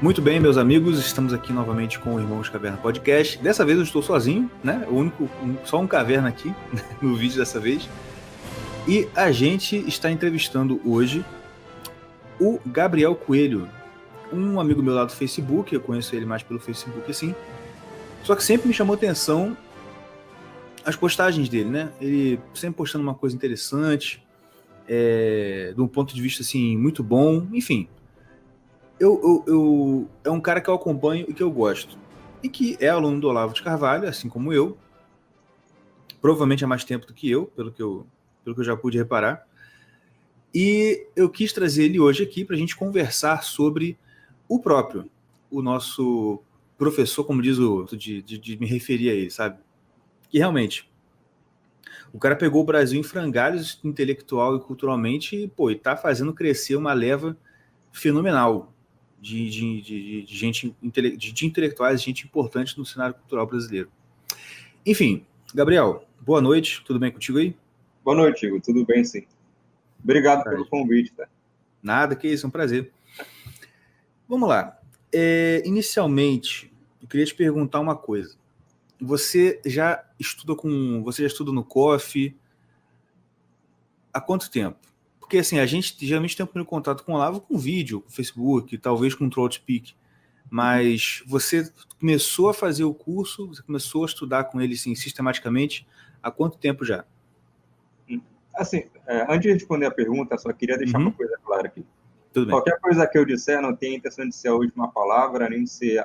Muito bem, meus amigos, estamos aqui novamente com o Irmãos Caverna Podcast. Dessa vez eu estou sozinho, né? Só um caverna aqui no vídeo dessa vez. E a gente está entrevistando hoje o Gabriel Coelho, um amigo meu lá do Facebook. Eu conheço ele mais pelo Facebook, assim. Só que sempre me chamou atenção as postagens dele, né? Ele sempre postando uma coisa interessante, de um ponto de vista assim muito bom, enfim. É um cara que eu acompanho e que eu gosto. E que é aluno do Olavo de Carvalho, assim como eu. Provavelmente há mais tempo do que eu, pelo que eu já pude reparar. E eu quis trazer ele hoje aqui para a gente conversar sobre o nosso professor, como diz de me referir a ele, sabe? Que realmente, o cara pegou o Brasil em frangalhos intelectual e culturalmente e tá fazendo crescer uma leva fenomenal de gente, de intelectuais, gente importante no cenário cultural brasileiro. Enfim, Gabriel, boa noite, tudo bem contigo aí? Boa noite, Igor, tudo bem, sim. Obrigado pelo convite, tá? Nada, que isso, é um prazer. Vamos lá. Inicialmente, eu queria te perguntar uma coisa. Você já estuda no COF há quanto tempo? Porque assim, a gente geralmente tem o primeiro contato com o Olavo com vídeo, com Facebook, talvez com o TrollSpeak. Mas você começou a fazer o curso, você começou a estudar com ele assim, sistematicamente, há quanto tempo já? Assim, antes de responder a pergunta, só queria deixar uma coisa clara aqui. Tudo bem. Qualquer coisa que eu disser não tem a intenção de ser a última palavra, nem de ser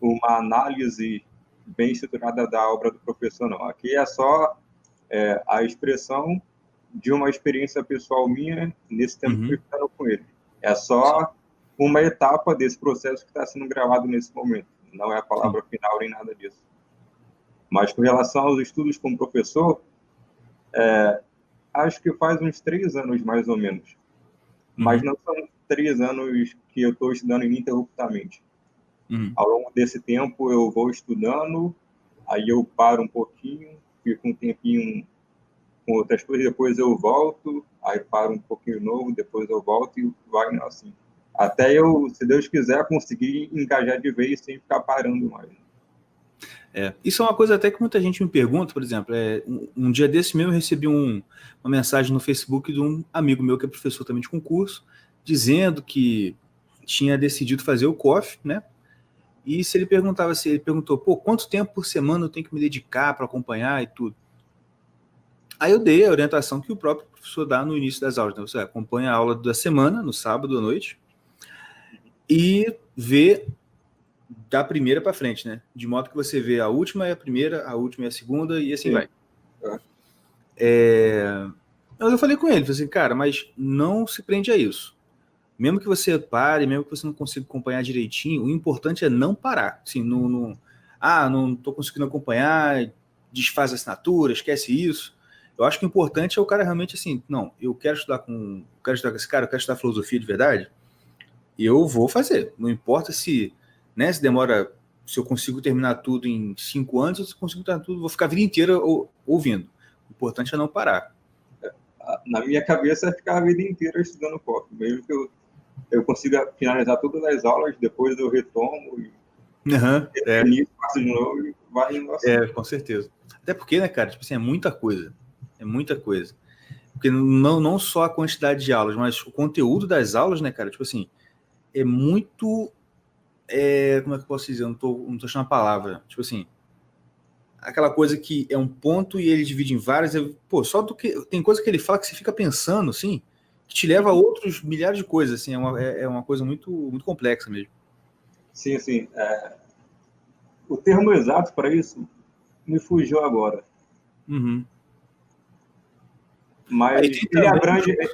uma análise bem estruturada da obra do professor, não. Aqui é só a expressão de uma experiência pessoal minha nesse tempo que eu estou estudando com ele. É só uma etapa desse processo que está sendo gravado nesse momento. Não é a palavra final nem nada disso. Mas com relação aos estudos como professor, acho que faz uns 3 anos, mais ou menos. Mas não são 3 anos que eu estou estudando ininterruptamente. Ao longo desse tempo, eu vou estudando, aí eu paro um pouquinho, fico um tempinho com outras coisas, depois eu volto, aí paro um pouquinho novo, depois eu volto e vai assim. Até eu, se Deus quiser, conseguir engajar de vez sem ficar parando mais. Isso é uma coisa até que muita gente me pergunta, por exemplo, um dia desse mesmo eu recebi uma mensagem no Facebook de um amigo meu que é professor também de concurso, dizendo que tinha decidido fazer o COF, né? E se ele perguntou, quanto tempo por semana eu tenho que me dedicar para acompanhar e tudo? Aí eu dei a orientação que o próprio professor dá no início das aulas, né? Você acompanha a aula da semana, no sábado à noite, e vê da primeira para frente, né? De modo que você vê a última é a primeira, a última é a segunda e assim vai. Mas eu falei com ele, falei assim, cara, mas não se prende a isso. Mesmo que você pare, mesmo que você não consiga acompanhar direitinho, o importante é não parar. Assim, não estou conseguindo acompanhar, desfaz a assinatura, esquece isso. Eu acho que o importante é o cara realmente assim, não, eu quero estudar com esse cara, eu quero estudar filosofia de verdade, e eu vou fazer. Não importa se demora, se eu consigo terminar tudo em 5 anos, ou se eu consigo terminar tudo, vou ficar a vida inteira ouvindo. O importante é não parar. Na minha cabeça, é ficar a vida inteira estudando COF, mesmo que eu consiga finalizar todas as aulas, depois eu retomo e faço de novo e vai indo assim. Com certeza. Até porque, né, cara, tipo assim, é muita coisa. É muita coisa. Porque não só a quantidade de aulas, mas o conteúdo das aulas, né, cara, tipo assim, é muito... como é que eu posso dizer? Eu não tô achando a palavra. Tipo assim, aquela coisa que é um ponto e ele divide em várias. Só do que... Tem coisa que ele fala que você fica pensando, assim, que te leva a outros milhares de coisas, assim, é uma coisa muito, muito complexa mesmo. Sim, sim. O termo exato para isso me fugiu agora. Mas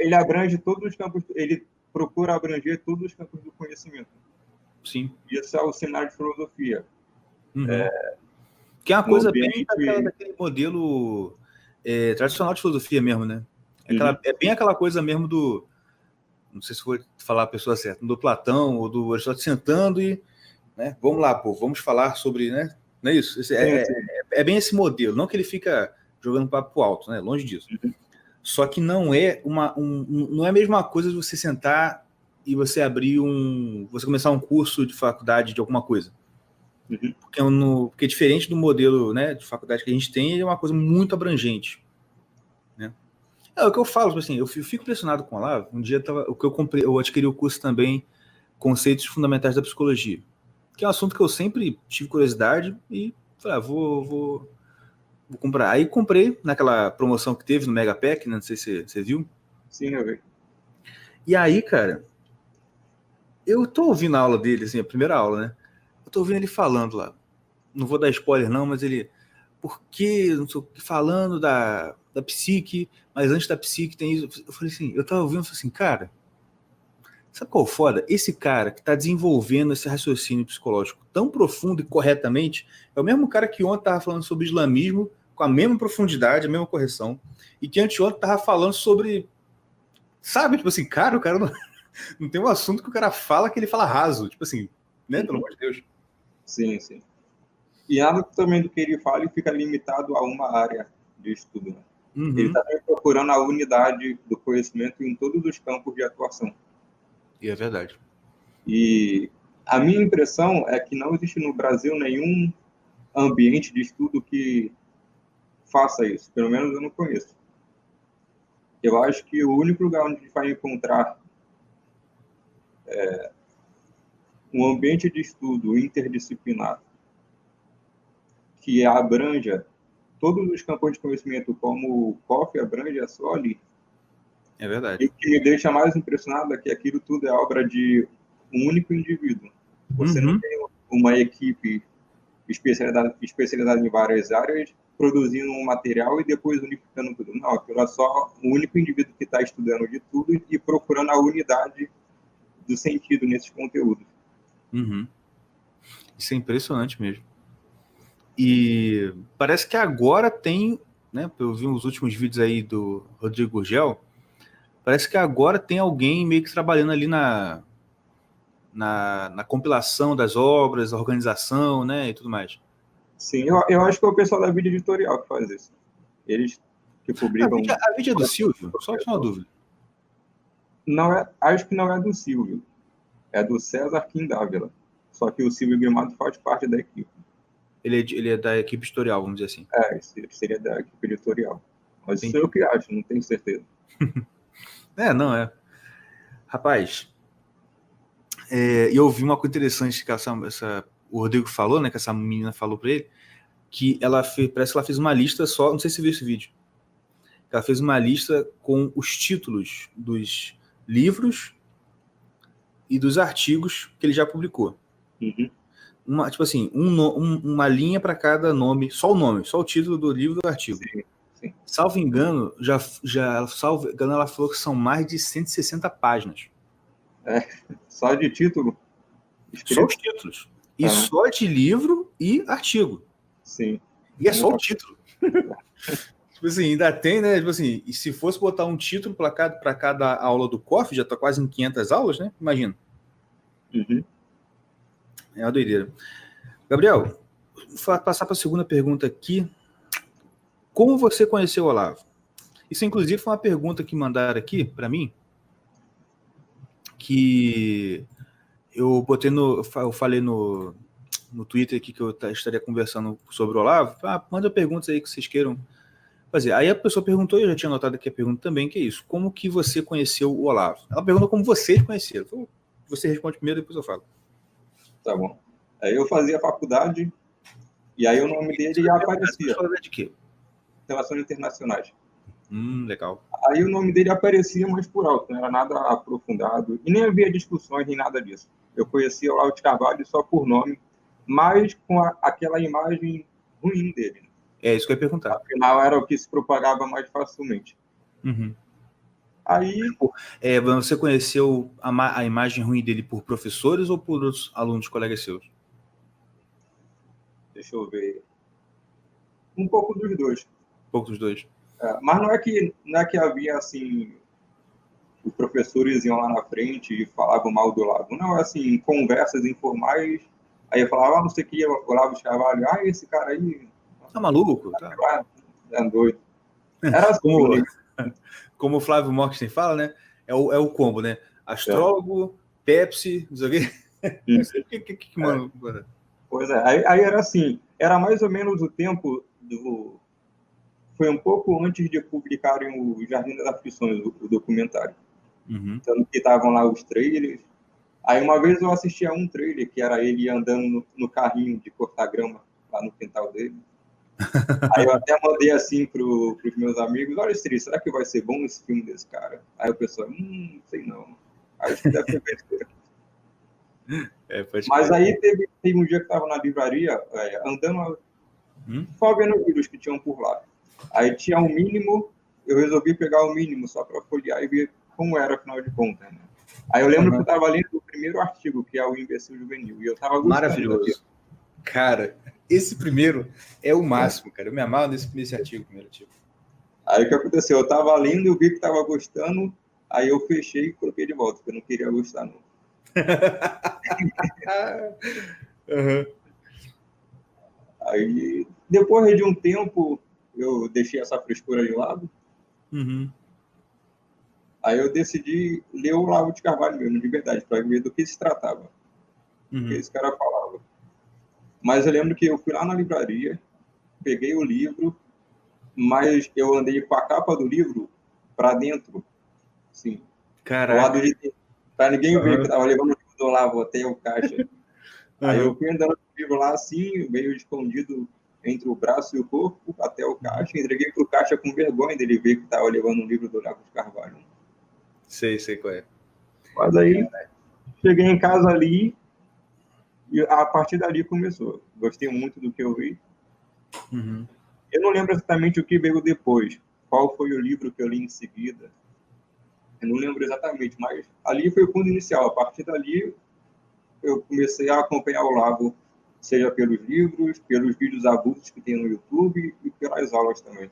ele abrange todos os campos, ele procura abranger todos os campos do conhecimento. Sim. Isso é o cenário de filosofia. Que é uma coisa bem daquele modelo tradicional de filosofia mesmo, né? É bem aquela coisa mesmo do... Não sei se vou falar a pessoa certa, do Platão ou do Aristóteles sentando e... Né, vamos lá, vamos falar sobre... Né? Não é isso? É bem esse modelo. Não que ele fica jogando papo alto, né? Longe disso. Só que não é não é a mesma coisa de você sentar e você você começar um curso de faculdade de alguma coisa. Uhum. Porque diferente do modelo, né, de faculdade que a gente tem, ele é uma coisa muito abrangente, né? É o que eu falo, tipo assim, eu fico impressionado com o Olavo. Um dia eu adquiri o curso também, Conceitos Fundamentais da Psicologia, que é um assunto que eu sempre tive curiosidade e falei, vou comprar. Aí comprei naquela promoção que teve no Mega Pack, né? Não sei se você viu. Sim, eu vi. E aí, cara, eu tô ouvindo a aula dele, assim, a primeira aula, né? Eu tô ouvindo ele falando lá. Não vou dar spoiler não, mas ele... Porque, não sei o que, falando da psique, mas antes da psique tem isso. Eu falei assim, eu tava ouvindo e falei assim, cara, sabe qual é o foda? Esse cara que tá desenvolvendo esse raciocínio psicológico tão profundo e corretamente é o mesmo cara que ontem tava falando sobre islamismo com a mesma profundidade, a mesma correção, e que anteontem tava falando sobre... Sabe? Tipo assim, cara, o cara não tem um assunto que o cara fala que ele fala raso. Tipo assim, né? Pelo amor de Deus. Sim, sim. E nada também do que ele fala fica limitado a uma área de estudo, né? Uhum. Ele está procurando a unidade do conhecimento em todos os campos de atuação. E é verdade. E a minha impressão é que não existe no Brasil nenhum ambiente de estudo que faça isso. Pelo menos eu não conheço. Eu acho que o único lugar onde a gente vai encontrar um ambiente de estudo interdisciplinar que abranja todos os campos de conhecimento, como o COF abrange, é só ali. É verdade. E o que me deixa mais impressionado é que aquilo tudo é obra de um único indivíduo. Você não tem uma equipe especializada em várias áreas, produzindo um material e depois unificando tudo. Não, aquilo é só um único indivíduo que está estudando de tudo e procurando a unidade do sentido nesses conteúdos. Uhum. Isso é impressionante mesmo. E parece que agora tem, né? Eu vi uns últimos vídeos aí do Rodrigo Gurgel. Parece que agora tem alguém meio que trabalhando ali na compilação das obras, organização, né? E tudo mais. Sim, eu acho que é o pessoal da Vídeo Editorial que faz isso. Eles que publicam... A vídeo é do Silvio? Só uma dúvida. Não é, acho que não é do Silvio. É do César Quindávila. Só que o Silvio Grimado faz parte da equipe. Ele é da equipe editorial, vamos dizer assim. Seria da equipe editorial. Mas Entendi. isso é o que acho, não tenho certeza. Não é. Rapaz, eu ouvi uma coisa interessante que o Rodrigo falou, né? Que essa menina falou pra ele, que parece que ela fez uma lista só, não sei se você viu esse vídeo. Ela fez uma lista com os títulos dos livros e dos artigos que ele já publicou. Uhum. Tipo assim, uma linha para cada nome, só o título do livro e do artigo. Sim, sim. Salvo engano, ela falou que são mais de 160 páginas. Só de título? Escrito? Só os títulos. E só de livro e artigo. Sim. E é só o título. Tipo assim, ainda tem, né? Tipo assim, e se fosse botar um título para cada aula do COF, já tá quase em 500 aulas, né? Imagina. Uhum. É uma doideira. Gabriel, vou passar para a segunda pergunta aqui. Como você conheceu o Olavo? Isso, inclusive, foi uma pergunta que mandaram aqui para mim, que eu botei eu falei no Twitter aqui que eu estaria conversando sobre o Olavo. Manda perguntas aí que vocês queiram fazer. Aí a pessoa perguntou, e eu já tinha notado aqui a pergunta também, que é isso. Como que você conheceu o Olavo? Ela perguntou como vocês conheceram. Então, você responde primeiro, depois eu falo. Tá bom. Aí eu fazia faculdade, e aí o nome dele já aparecia. Faculdade de quê? Relações Internacionais. Legal. Aí o nome dele aparecia, mas por alto, não era nada aprofundado, e nem havia discussões nem nada disso. Eu conhecia o Olavo de Carvalho só por nome, mas com aquela imagem ruim dele. É isso que eu ia perguntar. Afinal, era o que se propagava mais facilmente. Uhum. Aí... você conheceu a imagem ruim dele por professores ou por outros alunos, colegas seus? Deixa eu ver. Um pouco dos dois. Um pouco dos dois. Mas não é que havia, assim, os professores iam lá na frente e falavam mal do Olavo. Não, assim, conversas informais, aí eu falava, não sei o que, Olavo de Carvalho, esse cara aí... Tá maluco? Tá. É doido. Era assim, como o Flávio Morgenstern fala, né? É o combo, né? Astrólogo, Pepsi, não sei o quê. Mano? Pois é, aí era assim, era mais ou menos o tempo do... Foi um pouco antes de publicarem o Jardim das Aflições, o documentário. Uhum. Tanto que estavam lá os trailers. Aí uma vez eu assisti a um trailer, que era ele andando no carrinho de cortar grama lá no quintal dele. Aí eu até mandei assim pros meus amigos, olha, Estri, será que vai ser bom esse filme desse cara? Aí o pessoal, não sei não. Acho que deve ser besteira. Mas aí teve um dia que estava na livraria, andando, só vendo os livros que tinham por lá. Aí tinha um mínimo, eu resolvi pegar o mínimo só para folhear e ver como era, afinal de contas, né? Aí eu lembro que eu estava lendo o primeiro artigo, que é o Imbecil Juvenil, e eu estava gostando. Maravilhoso. Cara, esse primeiro é o máximo, cara. Eu me amarro nesse artigo, primeiro artigo. Aí o que aconteceu? Eu estava lendo, eu vi que estava gostando, aí eu fechei e coloquei de volta, porque eu não queria gostar, não. Aí, depois de um tempo, eu deixei essa frescura de lado. Aí eu decidi ler o Olavo de Carvalho mesmo, de verdade, para ver do que se tratava. O que esse cara falava. Mas eu lembro que eu fui lá na livraria, peguei o livro, mas eu andei com a capa do livro para dentro, assim, do lado de dentro, para ninguém ver que eu estava levando o livro do Olavo até o caixa. Aí eu fui andando com o livro lá assim, meio escondido entre o braço e o corpo, até o caixa, entreguei pro caixa com vergonha dele ver que estava levando um livro do Olavo de Carvalho. Sei qual é. Mas aí, cheguei em casa ali, e a partir dali começou. Gostei muito do que eu vi. Eu não lembro exatamente o que veio depois, qual foi o livro que eu li em seguida. Eu não lembro exatamente, mas ali foi o ponto inicial. A partir dali, eu comecei a acompanhar o Olavo, seja pelos livros, pelos vídeos avulsos que tem no YouTube e pelas aulas também.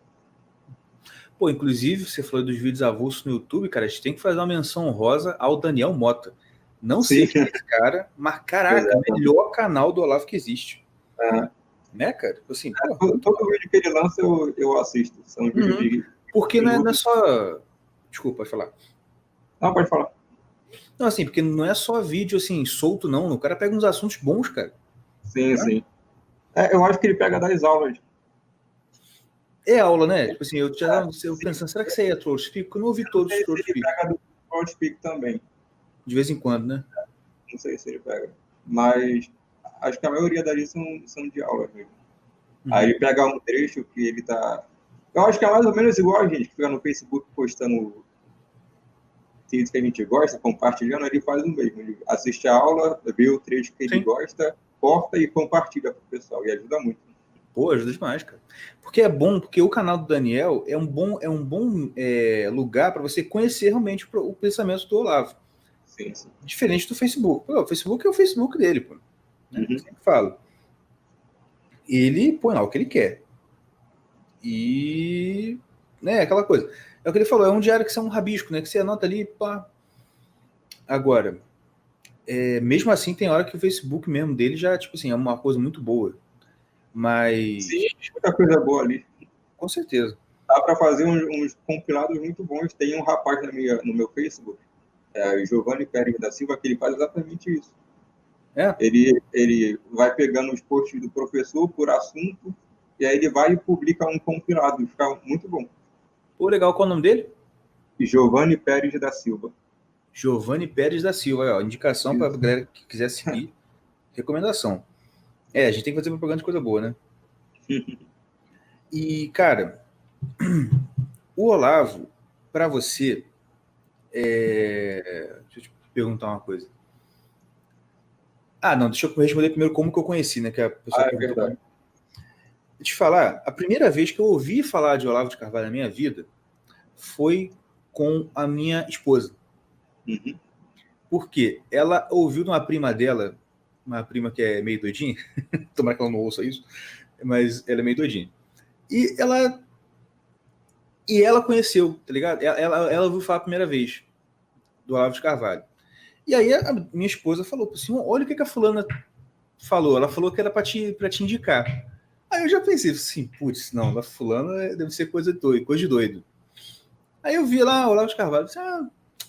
Pô, inclusive, você falou dos vídeos avulsos no YouTube, cara, a gente tem que fazer uma menção honrosa ao Daniel Mota. Não sei quem é esse cara, mas caraca, melhor canal do Olavo que existe. Né, cara? Assim, todo vídeo que ele lança eu assisto. São vídeos de... Porque não é só... Desculpa, pode falar. Não, pode falar. Não, assim, porque não é só vídeo, assim, solto, não. O cara pega uns assuntos bons, cara. Sim. Eu acho que ele pega das aulas. É aula, né? Tipo assim, eu já estava pensando, será que isso aí é Trollspeak? Eu não ouvi todos os Trollspeak. Ele pega do Trollspeak também. De vez em quando, né? Não sei se ele pega. Mas acho que a maioria deles são de aulas mesmo. Aí ele pega um trecho que ele tá... Eu acho que é mais ou menos igual a gente, que fica no Facebook postando vídeos que a gente gosta, compartilhando, ele faz o mesmo. Ele assiste a aula, vê o trecho que ele gosta, corta e compartilha pro pessoal. E ajuda muito. Pô, ajuda demais, cara. Porque é bom, porque o canal do Daniel é um bom lugar para você conhecer realmente o pensamento do Olavo. Sim. Diferente do Facebook. Pô, o Facebook é o Facebook dele, pô. Né? Eu sempre falo. Ele põe lá o que ele quer. E... né, aquela coisa. É o que ele falou, é um diário que você é um rabisco, né? Que você anota ali, pá. Agora, mesmo assim, tem hora que o Facebook mesmo dele já, tipo assim, é uma coisa muito boa. Mas... sim, muita coisa boa ali. Com certeza. Dá para fazer uns compilados muito bons. Tem um rapaz no meu Facebook, o Giovanni Pérez da Silva, que ele faz exatamente isso. Ele vai pegando os posts do professor por assunto, e aí ele vai e publica um compilado. Fica muito bom. Pô, legal. Qual é o nome dele? Giovanni Pérez da Silva. Giovanni Pérez da Silva. Ó, indicação para a galera que quiser seguir. Recomendação. A gente tem que fazer propaganda de coisa boa, né? E, cara, o Olavo, para você, deixa eu te perguntar uma coisa. Não, deixa eu responder primeiro como que eu conheci, né? Que a pessoa perguntou. Verdade. Deixa eu te falar, a primeira vez que eu ouvi falar de Olavo de Carvalho na minha vida foi com a minha esposa. Porque ela ouviu de uma prima dela, uma prima que é meio doidinha, tomara que ela não ouça isso, mas ela é meio doidinha. E ela conheceu, tá ligado? Ela ouviu falar a primeira vez do Olavo de Carvalho. E aí a minha esposa falou assim, olha o que a fulana falou. Ela falou que era para te indicar. Aí eu já pensei assim, putz, não, da fulana deve ser coisa de doido. Aí eu vi lá o Olavo de Carvalho, disse,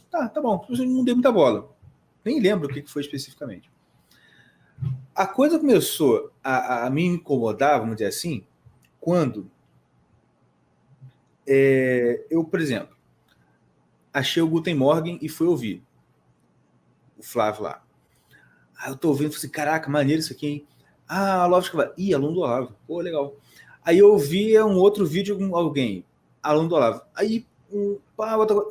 Tá bom. Eu não dei muita bola. Nem lembro o que foi especificamente. A coisa começou a me incomodar, vamos dizer assim, quando eu, por exemplo, achei o Guten Morgen e fui ouvir o Flávio lá. Aí eu tô ouvindo e falei assim, caraca, maneiro isso aqui, hein? Olavo de Carvalho. Aluno do Olavo. Pô, legal. Aí eu ouvia um outro vídeo com alguém, aluno do Olavo. Aí,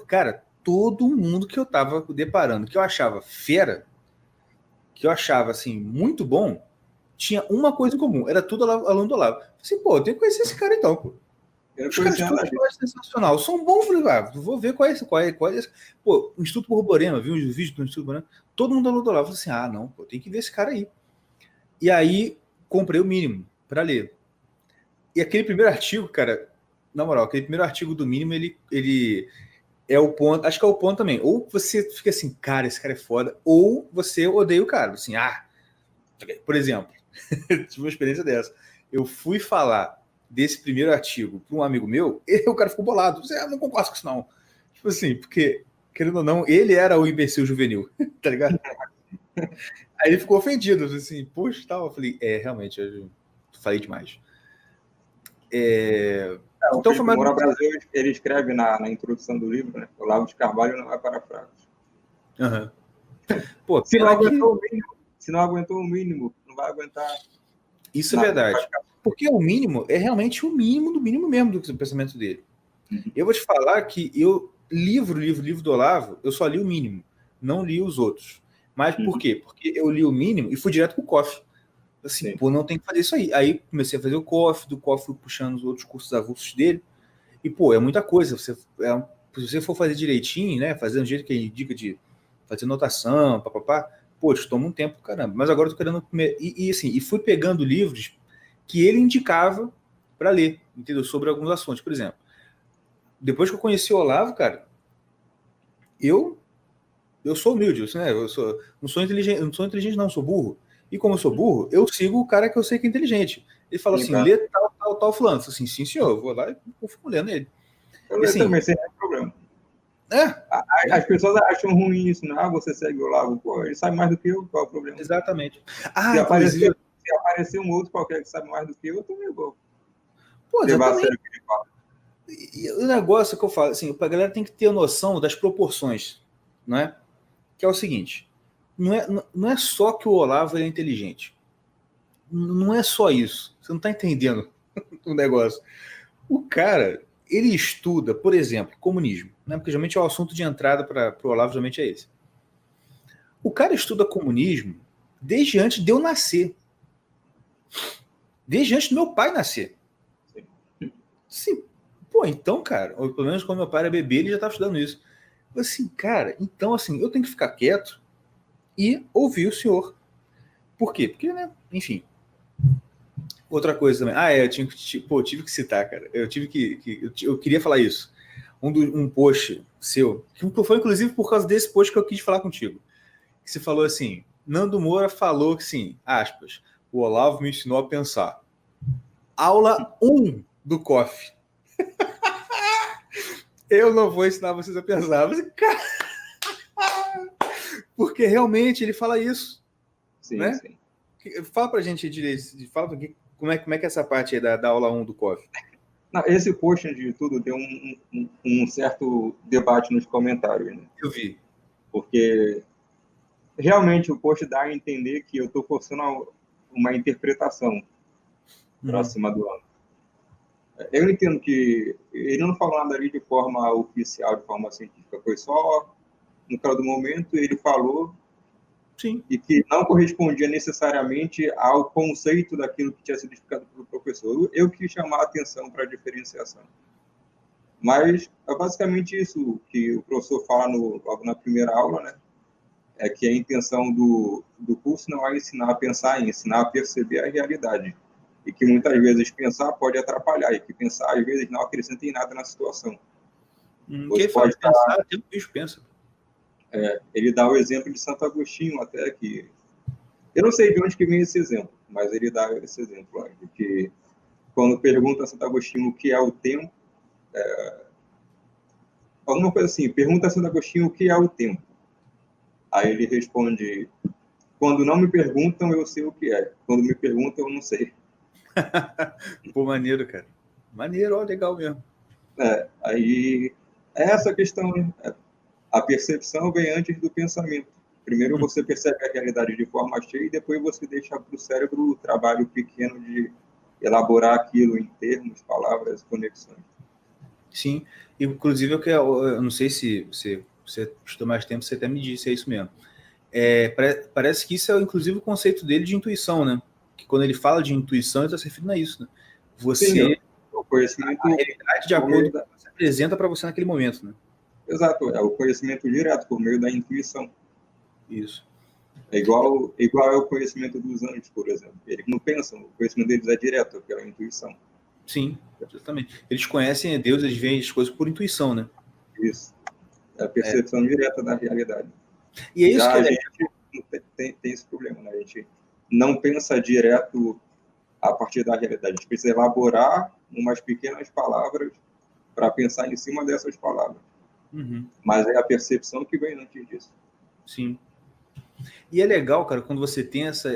cara, todo mundo que eu tava deparando, que eu achava fera, que eu achava, assim, muito bom, tinha uma coisa em comum, era tudo aluno do Olavo. Assim, pô, eu tenho que conhecer esse cara então, pô. Os caras todos sensacional. São bons, falei, vou ver qual é esse. Pô, o Instituto Borborema, viu os vídeos do Instituto Borborema? Todo mundo aluno do Olavo. Falei assim, não, pô, tem que ver esse cara aí. E aí, comprei o mínimo para ler. E aquele primeiro artigo, cara, na moral, aquele primeiro artigo do mínimo, ele é o ponto, acho que é o ponto também. Ou você fica assim, cara, esse cara é foda, ou você odeia o cara. Assim, por exemplo, tive uma experiência dessa. Eu fui falar desse primeiro artigo para um amigo meu, e o cara ficou bolado. Você não concordo com isso, não. Tipo assim, porque, querendo ou não, ele era o imbecil juvenil, tá ligado? Aí ele ficou ofendido, assim, poxa, tal. Eu falei, realmente, eu falei demais. Então, o Moura Brasil, ele escreve na introdução do livro, né? Olavo de Carvalho não é para fracos. Uhum. Pô, se não aguentou o mínimo, não vai aguentar. Isso é verdade. Porque o mínimo é realmente o mínimo do mínimo mesmo do pensamento dele. Uhum. Eu vou te falar que eu, livro do Olavo, eu só li o mínimo, não li os outros. Mas por quê? Porque eu li o mínimo e fui direto pro COF. Assim, pô, não tem que fazer isso aí. Aí comecei a fazer o COF, do COF fui puxando os outros cursos avulsos dele. E, pô, é muita coisa. Se você for fazer direitinho, né, fazer um jeito que ele indica de fazer notação, papapá, pô, isso toma um tempo, caramba. Mas agora eu tô querendo comer. E fui pegando livros que ele indicava para ler, entendeu? Sobre alguns assuntos. Por exemplo, depois que eu conheci o Olavo, cara, eu sou humilde, né? Não sou inteligente, não, sou burro. E como eu sou burro, eu sigo o cara que eu sei que é inteligente. Ele fala assim, lê tal fulano. Eu falo assim, sim, senhor, eu vou lá e fico lendo ele. Eu leio também, sem problema. As pessoas acham ruim isso, né? Você segue o Olavo, pô, ele sabe mais do que eu, qual é o problema? Exatamente. Se aparecer um outro qualquer que sabe mais do que eu também vou. Pô, exatamente. E o negócio que eu falo, assim, a galera tem que ter noção das proporções, não é? Que é o seguinte, não é só que o Olavo é inteligente. Não é só isso. Você não está entendendo o negócio. O cara, ele estuda, por exemplo, comunismo, né? Porque geralmente é o assunto de entrada para o Olavo, geralmente é esse. O cara estuda comunismo desde antes de eu nascer. Desde antes do meu pai nascer. Sim. Pô, então, cara, ou pelo menos quando meu pai era bebê, ele já estava estudando isso. Eu assim, cara, então assim, eu tenho que ficar quieto e ouvir o senhor. Por quê? Porque, né, enfim. Outra coisa também. Eu tive que citar, cara. Eu queria falar isso. Um post seu, que foi inclusive por causa desse post que eu quis falar contigo. Que você falou assim, Nando Moura falou que, sim, aspas, o Olavo me ensinou a pensar. Aula 1 do COF. Eu não vou ensinar vocês a pensar. Mas, cara... Porque realmente ele fala isso. Sim, né? Sim. Fala pra gente direito, fala como é que é essa parte aí da aula 1 do COF. Não, esse post de tudo deu um certo debate nos comentários. Né? Eu vi. Porque realmente o post dá a entender que eu estou forçando uma interpretação próxima do ano. Eu entendo que ele não falou nada ali de forma oficial, de forma científica, foi só no caso do momento ele falou. Sim. E que não correspondia necessariamente ao conceito daquilo que tinha sido explicado pelo professor. Eu quis chamar a atenção para a diferenciação. Mas é basicamente isso que o professor fala logo na primeira aula, né? É que a intenção do curso não é ensinar a pensar, é ensinar a perceber a realidade. E que muitas vezes pensar pode atrapalhar, e que pensar às vezes não acrescenta em nada na situação. Quem pode pensar, até o bicho pensa. Ele dá o exemplo de Santo Agostinho, até que... Eu não sei de onde que vem esse exemplo, mas ele dá esse exemplo, de que quando pergunta a Santo Agostinho o que é o tempo, alguma coisa assim, pergunta a Santo Agostinho o que é o tempo. Aí ele responde: quando não me perguntam, eu sei o que é. Quando me perguntam, eu não sei. Pô, maneiro, cara. Maneiro, ó, legal mesmo. Aí é essa questão, né? A percepção vem antes do pensamento. Primeiro você percebe a realidade de forma cheia e depois você deixa para o cérebro o trabalho pequeno de elaborar aquilo em termos, palavras, conexões. Sim, inclusive eu não sei se você estudou mais tempo, você até me disse, é isso mesmo. Parece que isso é inclusive o conceito dele de intuição, né? Que quando ele fala de intuição, ele está se referindo a isso, né? Sim, o conhecimento, a realidade de acordo com o que você apresenta para você naquele momento, né? Exato, é o conhecimento direto por meio da intuição. Isso. É igual é o conhecimento dos anjos, por exemplo. Eles não pensam, o conhecimento deles é direto, pela intuição. Sim, exatamente. Eles conhecem Deus, eles veem as coisas por intuição, né? Isso. É a percepção direta da realidade. E é isso já que a gente tem esse problema, né? A gente não pensa direto a partir da realidade. A gente precisa elaborar umas pequenas palavras para pensar em cima dessas palavras. Mas é a percepção que vem antes disso. Sim. E é legal, cara, quando você tem essa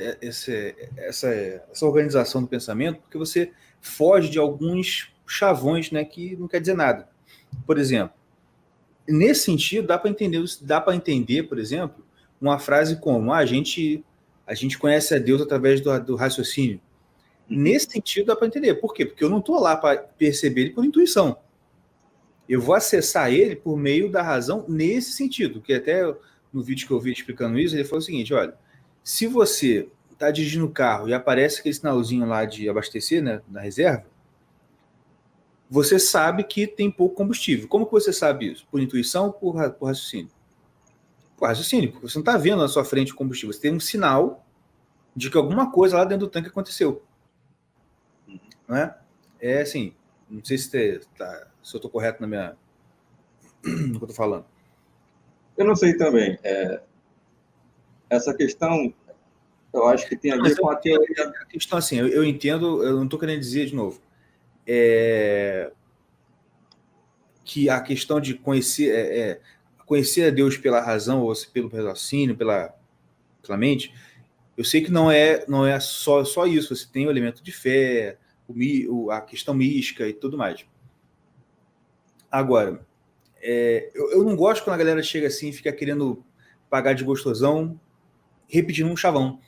organização do pensamento, porque você foge de alguns chavões, né, que não quer dizer nada. Por exemplo, nesse sentido, dá para entender, por exemplo, uma frase como a gente conhece a Deus através do raciocínio. Nesse sentido, dá para entender. Por quê? Porque eu não estou lá para perceber ele por intuição. Eu vou acessar ele por meio da razão nesse sentido, que até no vídeo que eu vi explicando isso, ele falou o seguinte, olha, se você está dirigindo o carro e aparece aquele sinalzinho lá de abastecer, né, na reserva, você sabe que tem pouco combustível. Como que você sabe isso? Por intuição ou por raciocínio? Por raciocínio, porque você não está vendo na sua frente o combustível. Você tem um sinal de que alguma coisa lá dentro do tanque aconteceu. Não é? É assim, não sei se eu estou correto no que eu estou falando. Eu não sei também. Essa questão, eu acho que tem a ver com a teoria. A questão assim, eu entendo, eu não estou querendo dizer de novo, que a questão de conhecer a Deus pela razão, ou pelo raciocínio, pela mente, eu sei que não é só isso, você tem o elemento de fé, a questão mística e tudo mais. Agora, eu não gosto quando a galera chega assim e fica querendo pagar de gostosão, repetindo um chavão,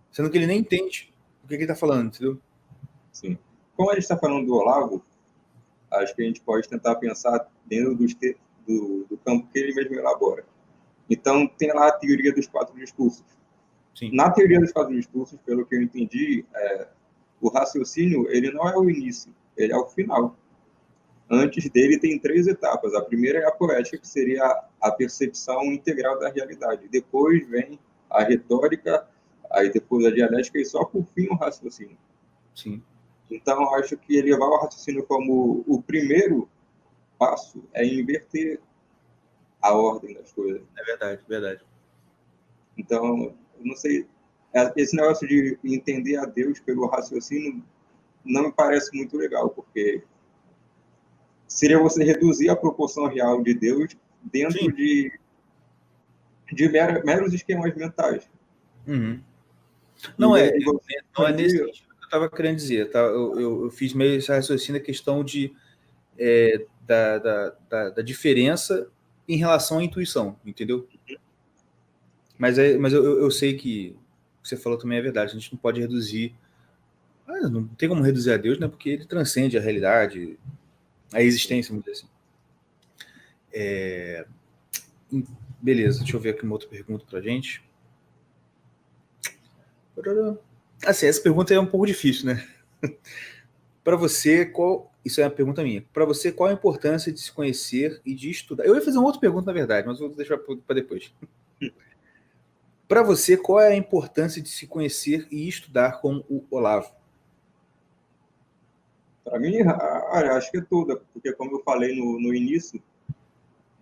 sendo que ele nem entende o que ele está falando, entendeu? Sim. Como a gente está falando do Olavo, acho que a gente pode tentar pensar dentro do campo que ele mesmo elabora. Então, tem lá a teoria dos 4 discursos. Sim. Na teoria dos 4 discursos, pelo que eu entendi, o raciocínio ele não é o início, ele é o final. Antes dele tem 3 etapas. A primeira é a poética, que seria a percepção integral da realidade. Depois vem a retórica, aí depois a dialética e só por fim o raciocínio. Sim. Então, acho que levar o raciocínio como o primeiro passo é inverter a ordem das coisas. É verdade, verdade. Então, eu não sei, esse negócio de entender a Deus pelo raciocínio não me parece muito legal, porque seria você reduzir a proporção real de Deus dentro Sim. de meros esquemas mentais. Uhum. Não é nesse sentido que eu estava querendo dizer. Tá? Eu fiz meio esse raciocínio a questão da diferença em relação à intuição, entendeu? Mas eu sei que o que você falou também é verdade. A gente não pode reduzir. Não tem como reduzir a Deus, né? Porque ele transcende a realidade, a existência, vamos dizer assim. Beleza, deixa eu ver aqui uma outra pergunta pra gente. Assim, essa pergunta é um pouco difícil, né? Para você, isso é uma pergunta minha. Para você, qual a importância de se conhecer e de estudar? Eu ia fazer uma outra pergunta, na verdade, mas vou deixar para depois. Para você, qual é a importância de se conhecer e estudar com o Olavo? Para mim, acho que é tudo, porque como eu falei no início,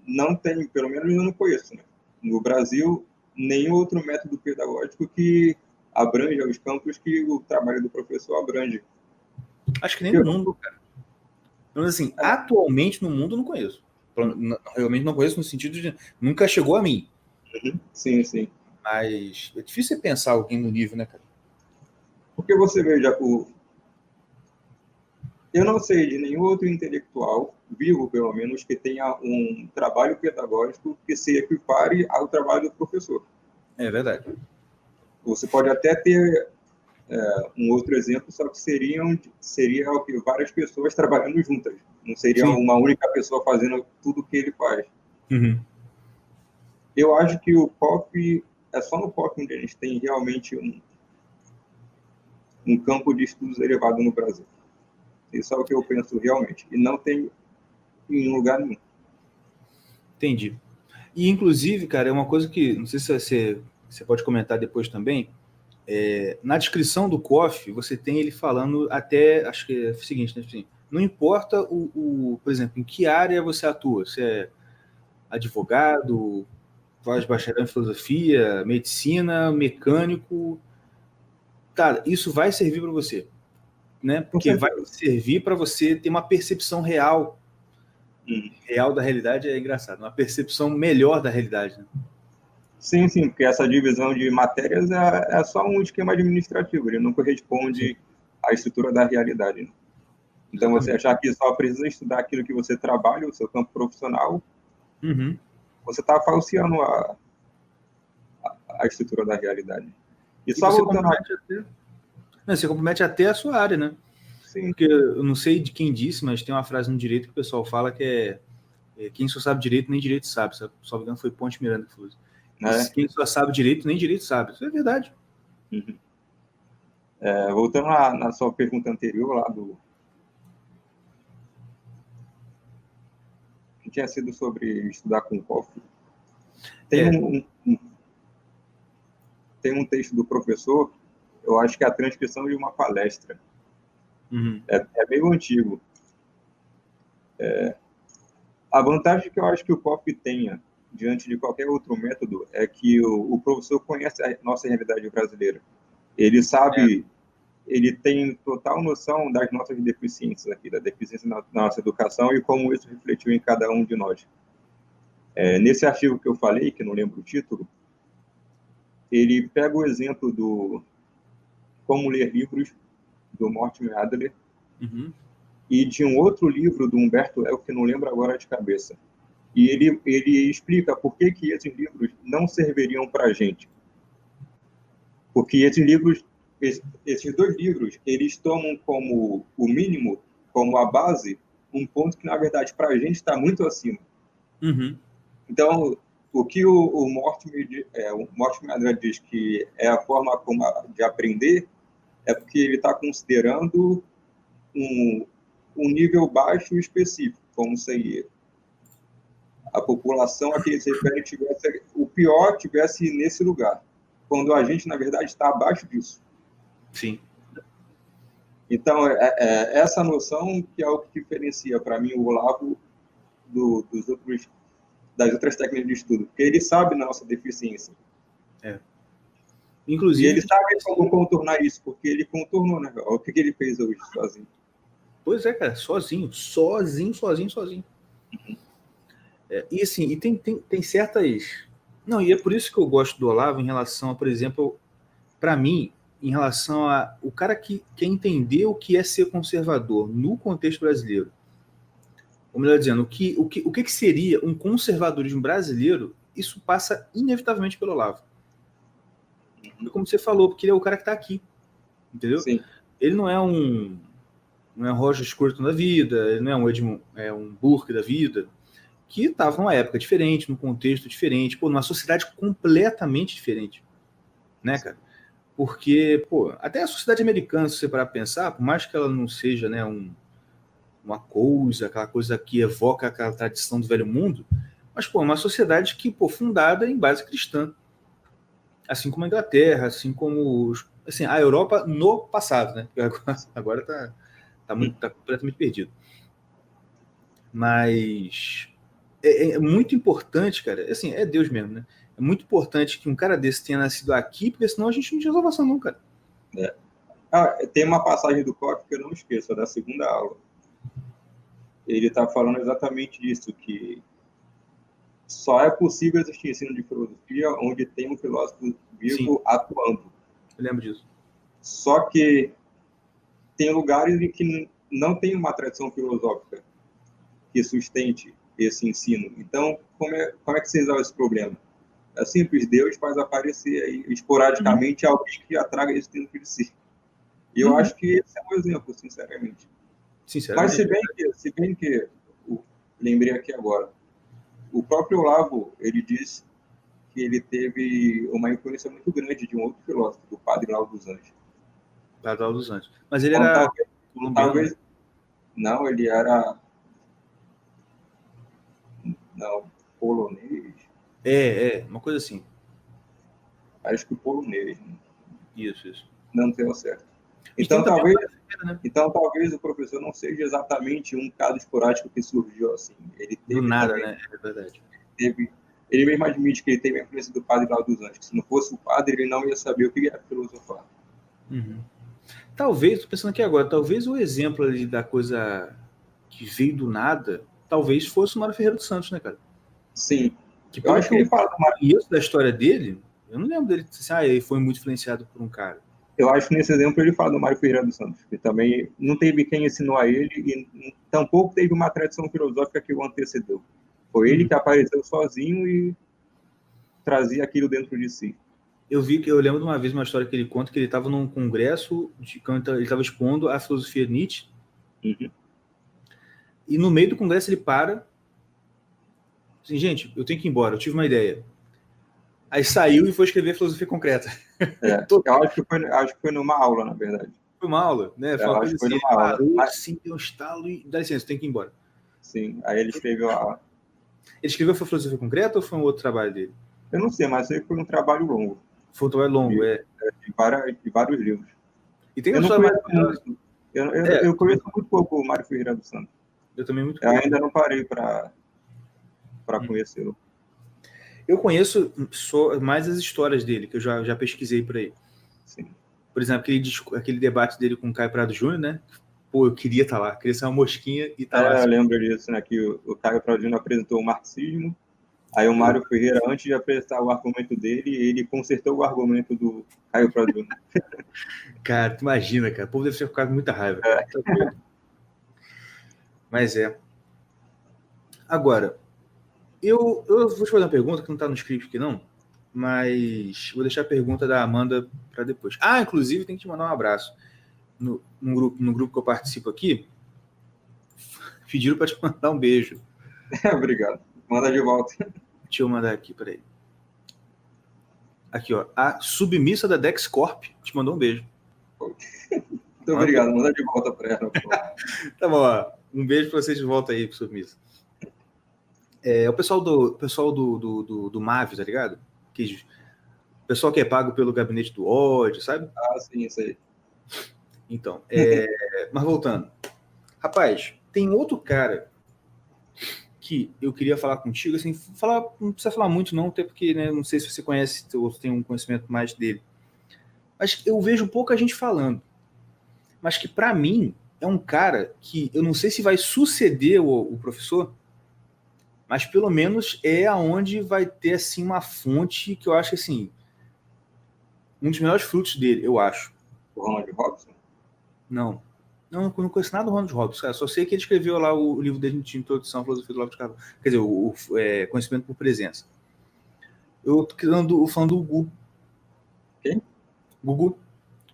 não tem, pelo menos eu não conheço, né? No Brasil, nenhum outro método pedagógico que abranja os campos que o trabalho do professor abrange. Acho que nem no mundo, cara. Então, assim, atualmente no mundo eu não conheço. realmente não conheço no sentido de nunca chegou a mim. Sim, sim. Mas é difícil você pensar alguém no nível, né, cara? Porque você veja, eu não sei de nenhum outro intelectual, vivo pelo menos, que tenha um trabalho pedagógico que se equipare ao trabalho do professor. É verdade. Você pode até ter um outro exemplo, só que seria o que várias pessoas trabalhando juntas. Não seria Sim. uma única pessoa fazendo tudo o que ele faz. Uhum. Eu acho que o pop, é só no pop onde a gente tem realmente um campo de estudos elevado no Brasil. Isso é o que eu penso realmente. E não tem em lugar nenhum. Entendi. E, inclusive, cara, é uma coisa que, não sei se você pode comentar depois também, na descrição do COF, você tem ele falando até, acho que é o seguinte, né, assim, não importa, por exemplo, em que área você atua, se é advogado, faz bacharel em filosofia, medicina, mecânico, cara, isso vai servir para você, né? Porque vai servir para você ter uma percepção real da realidade, é engraçado, uma percepção melhor da realidade, né? Sim, sim, porque essa divisão de matérias é só um esquema administrativo, ele não corresponde à estrutura da realidade. Né? Então, você achar que só precisa estudar aquilo que você trabalha, o seu campo profissional, você está falseando a estrutura da realidade. E só voltando você compromete até a sua área, né? Sim. Porque eu não sei de quem disse, mas tem uma frase no direito que o pessoal fala que quem só sabe direito, nem direito sabe. Só me engano, foi Ponte Miranda que falou isso. Quem só sabe direito, nem direito sabe. Isso é verdade. Uhum. Voltando na sua pergunta anterior, lá que tinha sido sobre estudar com o COF, tem um texto do professor, eu acho que é a transcrição de uma palestra. É meio antigo. A vantagem que eu acho que o COF tenha diante de qualquer outro método é que o professor conhece a nossa realidade brasileira. Ele sabe, ele tem total noção das nossas deficiências aqui, da deficiência na nossa educação e como isso refletiu em cada um de nós. Nesse artigo que eu falei, que não lembro o título, ele pega o exemplo do Como Ler Livros, do Mortimer Adler, e de um outro livro do Humberto Eco, que não lembro agora de cabeça. E ele explica por que esses livros não serviriam para a gente. Porque esses dois livros, eles tomam como o mínimo, como a base, um ponto que, na verdade, para a gente está muito acima. Então, o que o Mortimer Adler diz que é a forma de aprender é porque ele está considerando um nível baixo específico, como se a população a que ele se refere o pior tivesse nesse lugar, quando a gente, na verdade, está abaixo disso. Sim. Então, essa noção que é o que diferencia, para mim, o Olavo das outras técnicas de estudo, porque ele sabe nossa deficiência. Inclusive, e ele sabe como contornar isso, porque ele contornou, né? O que ele fez hoje sozinho. Pois é, cara, sozinho. E assim, e tem certas... Não, e é por isso que eu gosto do Olavo em relação a, por exemplo, para mim, em relação a o cara que quer entender o que é ser conservador no contexto brasileiro. Ou melhor dizendo, o que seria um conservadorismo brasileiro, isso passa inevitavelmente pelo Olavo. Como você falou, porque ele é o cara que está aqui. Entendeu? Sim. Ele não é um Roger Scruton da vida, ele não é um Edmund, um Burke da vida, que estava numa época diferente, num contexto diferente, numa sociedade completamente diferente, né, cara? Porque, até a sociedade americana, se você parar para pensar, por mais que ela não seja, né, aquela coisa que evoca aquela tradição do velho mundo, mas, uma sociedade que, fundada em base cristã. Assim como a Inglaterra, assim como assim, a Europa no passado, né? Agora tá completamente perdido. Mas é muito importante, cara. Assim, é Deus mesmo, né? É muito importante que um cara desse tenha nascido aqui, porque senão a gente não tinha salvação, não, cara. Tem uma passagem do COF que eu não esqueço, é da segunda aula. ele está falando exatamente disso, que só é possível existir ensino de filosofia onde tem um filósofo vivo atuando. Eu lembro disso. Só que tem lugares em que não tem uma tradição filosófica que sustente esse ensino. Então, como é que se resolve esse problema? É simples, Deus faz aparecer aí, esporadicamente alguém que atraga isso dentro de si. E eu acho que esse é um exemplo, sinceramente. Mas se bem que lembrei aqui agora, o próprio Olavo, ele diz que ele teve uma influência muito grande de um outro filósofo, do Padre Olavo dos Anjos. Padre Olavo dos Anjos. Mas ele era colombiano? Não, ele era... Não, polonês. Uma coisa assim. Acho que polonês. Né? Isso. Não tenho certo. Então talvez o professor não seja exatamente um caso esporádico que surgiu assim. Ele teve do nada, também, né? É verdade. Ele mesmo admite que ele teve a influência do Padre Olavo dos Anjos, que se não fosse o padre, ele não ia saber o que era filosofar. Talvez, tô pensando aqui agora, talvez o exemplo ali da coisa que veio do nada, talvez fosse o Mário Ferreira dos Santos, né, cara? Sim. Que eu acho que ele fala da história dele, eu não lembro dele assim, ele foi muito influenciado por um cara. Eu acho que nesse exemplo ele fala do Mário Ferreira dos Santos, que também não teve quem ensinou a ele e tampouco teve uma tradição filosófica que o antecedeu. Foi ele que apareceu sozinho e trazia aquilo dentro de si. Eu lembro de uma vez uma história que ele conta que ele estava num congresso, quando ele estava expondo a filosofia Nietzsche, e no meio do congresso ele para, assim, gente, eu tenho que ir embora, eu tive uma ideia. Aí saiu e foi escrever filosofia concreta. Eu acho que foi numa aula, na verdade. Foi uma aula, né? Foi uma coisa assim, ele parou, assim, deu um estalo e dá licença, tem que ir embora. Sim, aí ele escreveu a... Ele escreveu foi filosofia concreta ou foi um outro trabalho dele? Eu não sei, mas foi um trabalho longo. Foi um trabalho longo, De vários livros. E tem uma história eu conheço muito pouco o Mário Ferreira dos Santos. Eu também muito pouco. Ainda não parei para conhecê-lo. Eu conheço mais as histórias dele, que eu já pesquisei por aí. Sim. Por exemplo, aquele debate dele com o Caio Prado Júnior, né? Pô, eu queria estar lá, queria ser uma mosquinha e estar lá. Eu lembro disso, né? Que o Caio Prado Júnior apresentou o marxismo, aí o Mário Ferreira, antes de apresentar o argumento dele, ele consertou o argumento do Caio Prado Júnior. Cara, tu imagina, cara, o povo deve ter ficado com muita raiva. Mas Agora, eu vou te fazer uma pergunta que não está no script aqui, não, mas vou deixar a pergunta da Amanda para depois. Inclusive, tem que te mandar um abraço. No grupo que eu participo aqui, pediram para te mandar um beijo. Obrigado. Manda de volta. Deixa eu mandar aqui, peraí. Aqui, ó. A submissa da Dexcorp te mandou um beijo. Muito obrigado. Manda de volta para ela. Tá bom, ó. Um beijo para vocês de volta aí, submissa. O pessoal do MAV, tá ligado? O pessoal que é pago pelo gabinete do ódio, sabe? Sim, isso aí. Então, mas voltando. Rapaz, tem outro cara que eu queria falar contigo, assim, não precisa falar muito não, até porque, né, não sei se você conhece ou tem um conhecimento mais dele. Mas eu vejo pouca gente falando. Mas que, para mim, é um cara que eu não sei se vai suceder o professor, mas pelo menos é aonde vai ter assim uma fonte que eu acho assim um dos melhores frutos dele, eu acho. O Ronald Robson? Não, eu não conheço nada do Ronald Robson, cara. Só sei que ele escreveu lá o livro dele de introdução à filosofia do Olavo de Carvalho, quer dizer, o conhecimento por presença. Eu tô falando do Gugu. Quem? Gugu,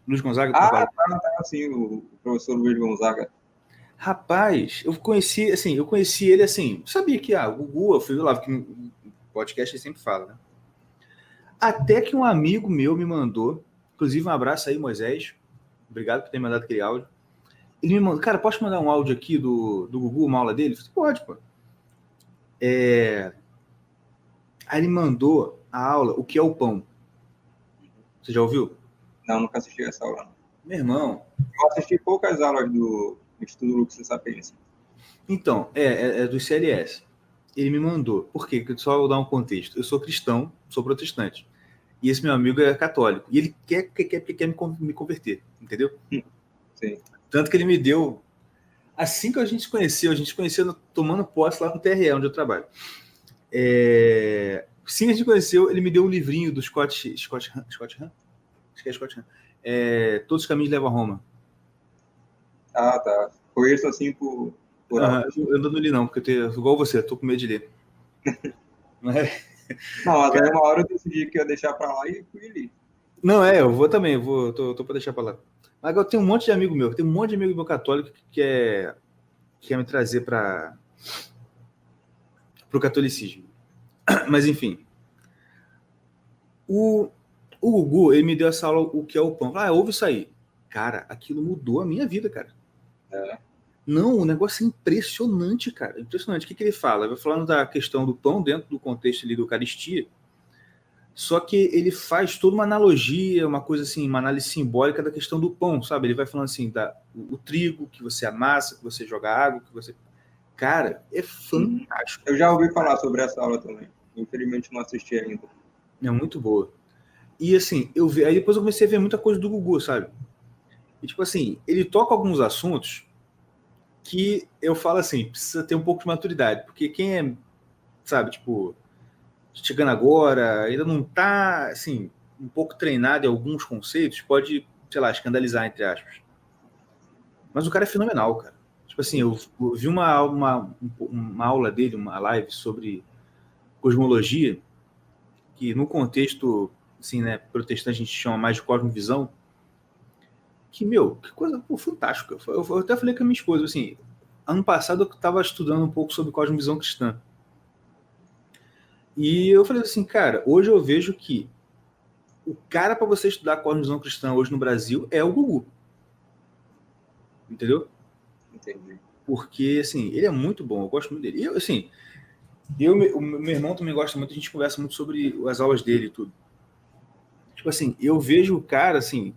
Luiz Gonzaga. Sim, o professor Luiz Gonzaga. Rapaz, eu conheci ele assim, sabia que o Gugu, eu fui lá, porque no podcast ele sempre fala, né? Até que um amigo meu me mandou, inclusive um abraço aí, Moisés, obrigado por ter mandado aquele áudio. Ele me mandou, cara, posso mandar um áudio aqui do Gugu, uma aula dele? Eu falei, pode, pô. Aí ele mandou a aula, o que é o pão. Você já ouviu? Não, nunca assisti essa aula. Meu irmão. Eu assisti poucas aulas do Estudo Lux e Sapiência. Então, é do CLS. Ele me mandou. Por quê? Só eu dar um contexto. Eu sou cristão, sou protestante. E esse meu amigo é católico. E ele quer me converter, entendeu? Sim. Tanto que ele me deu Assim que a gente se conheceu tomando posse lá no TRE, onde eu trabalho. Sim, a gente conheceu, ele me deu um livrinho do Scott Hahn? Acho que é Scott Hahn. Todos os caminhos levam a Roma. Ah, tá. Conheço assim por alto. Eu não li não, porque igual você, tô com medo de ler. Mas, Não, mas aí uma hora eu decidi que ia deixar pra lá e fui ali. não, eu vou também, tô pra deixar pra lá. Mas agora tem um monte de amigo meu católico que quer me trazer para o catolicismo. Mas enfim, o Gugu, ele me deu essa aula, o que é o pão. Ouve isso aí. Cara, aquilo mudou a minha vida, cara. Não, o negócio é impressionante, cara. Impressionante. O que ele fala? Vai falando da questão do pão dentro do contexto ali do Eucaristia. Só que ele faz toda uma analogia, uma coisa assim, uma análise simbólica da questão do pão, sabe? Ele vai falando assim, o trigo que você amassa, que você joga água, que você... Cara, é fantástico. Eu já ouvi falar sobre essa aula também. Infelizmente não assisti ainda. É muito boa. E assim, aí depois eu comecei a ver muita coisa do Gugu, sabe? E tipo assim, ele toca alguns assuntos que eu falo assim, precisa ter um pouco de maturidade, porque quem é, sabe, tipo, chegando agora, ainda não tá, assim, um pouco treinado em alguns conceitos, pode, sei lá, escandalizar, entre aspas. Mas o cara é fenomenal, cara. Tipo assim, eu vi uma aula dele, uma live sobre cosmologia, que no contexto, assim, né, protestante a gente chama mais de cosmovisão, que, que coisa fantástica. Eu até falei com a minha esposa, assim, ano passado eu estava estudando um pouco sobre cosmovisão cristã. E eu falei assim, cara, hoje eu vejo que o cara para você estudar cosmovisão cristã hoje no Brasil é o Gugu. Entendeu? Entendi. Porque, assim, ele é muito bom, eu gosto muito dele. E, assim, o meu irmão também gosta muito, a gente conversa muito sobre as aulas dele e tudo. Tipo assim, eu vejo o cara, assim,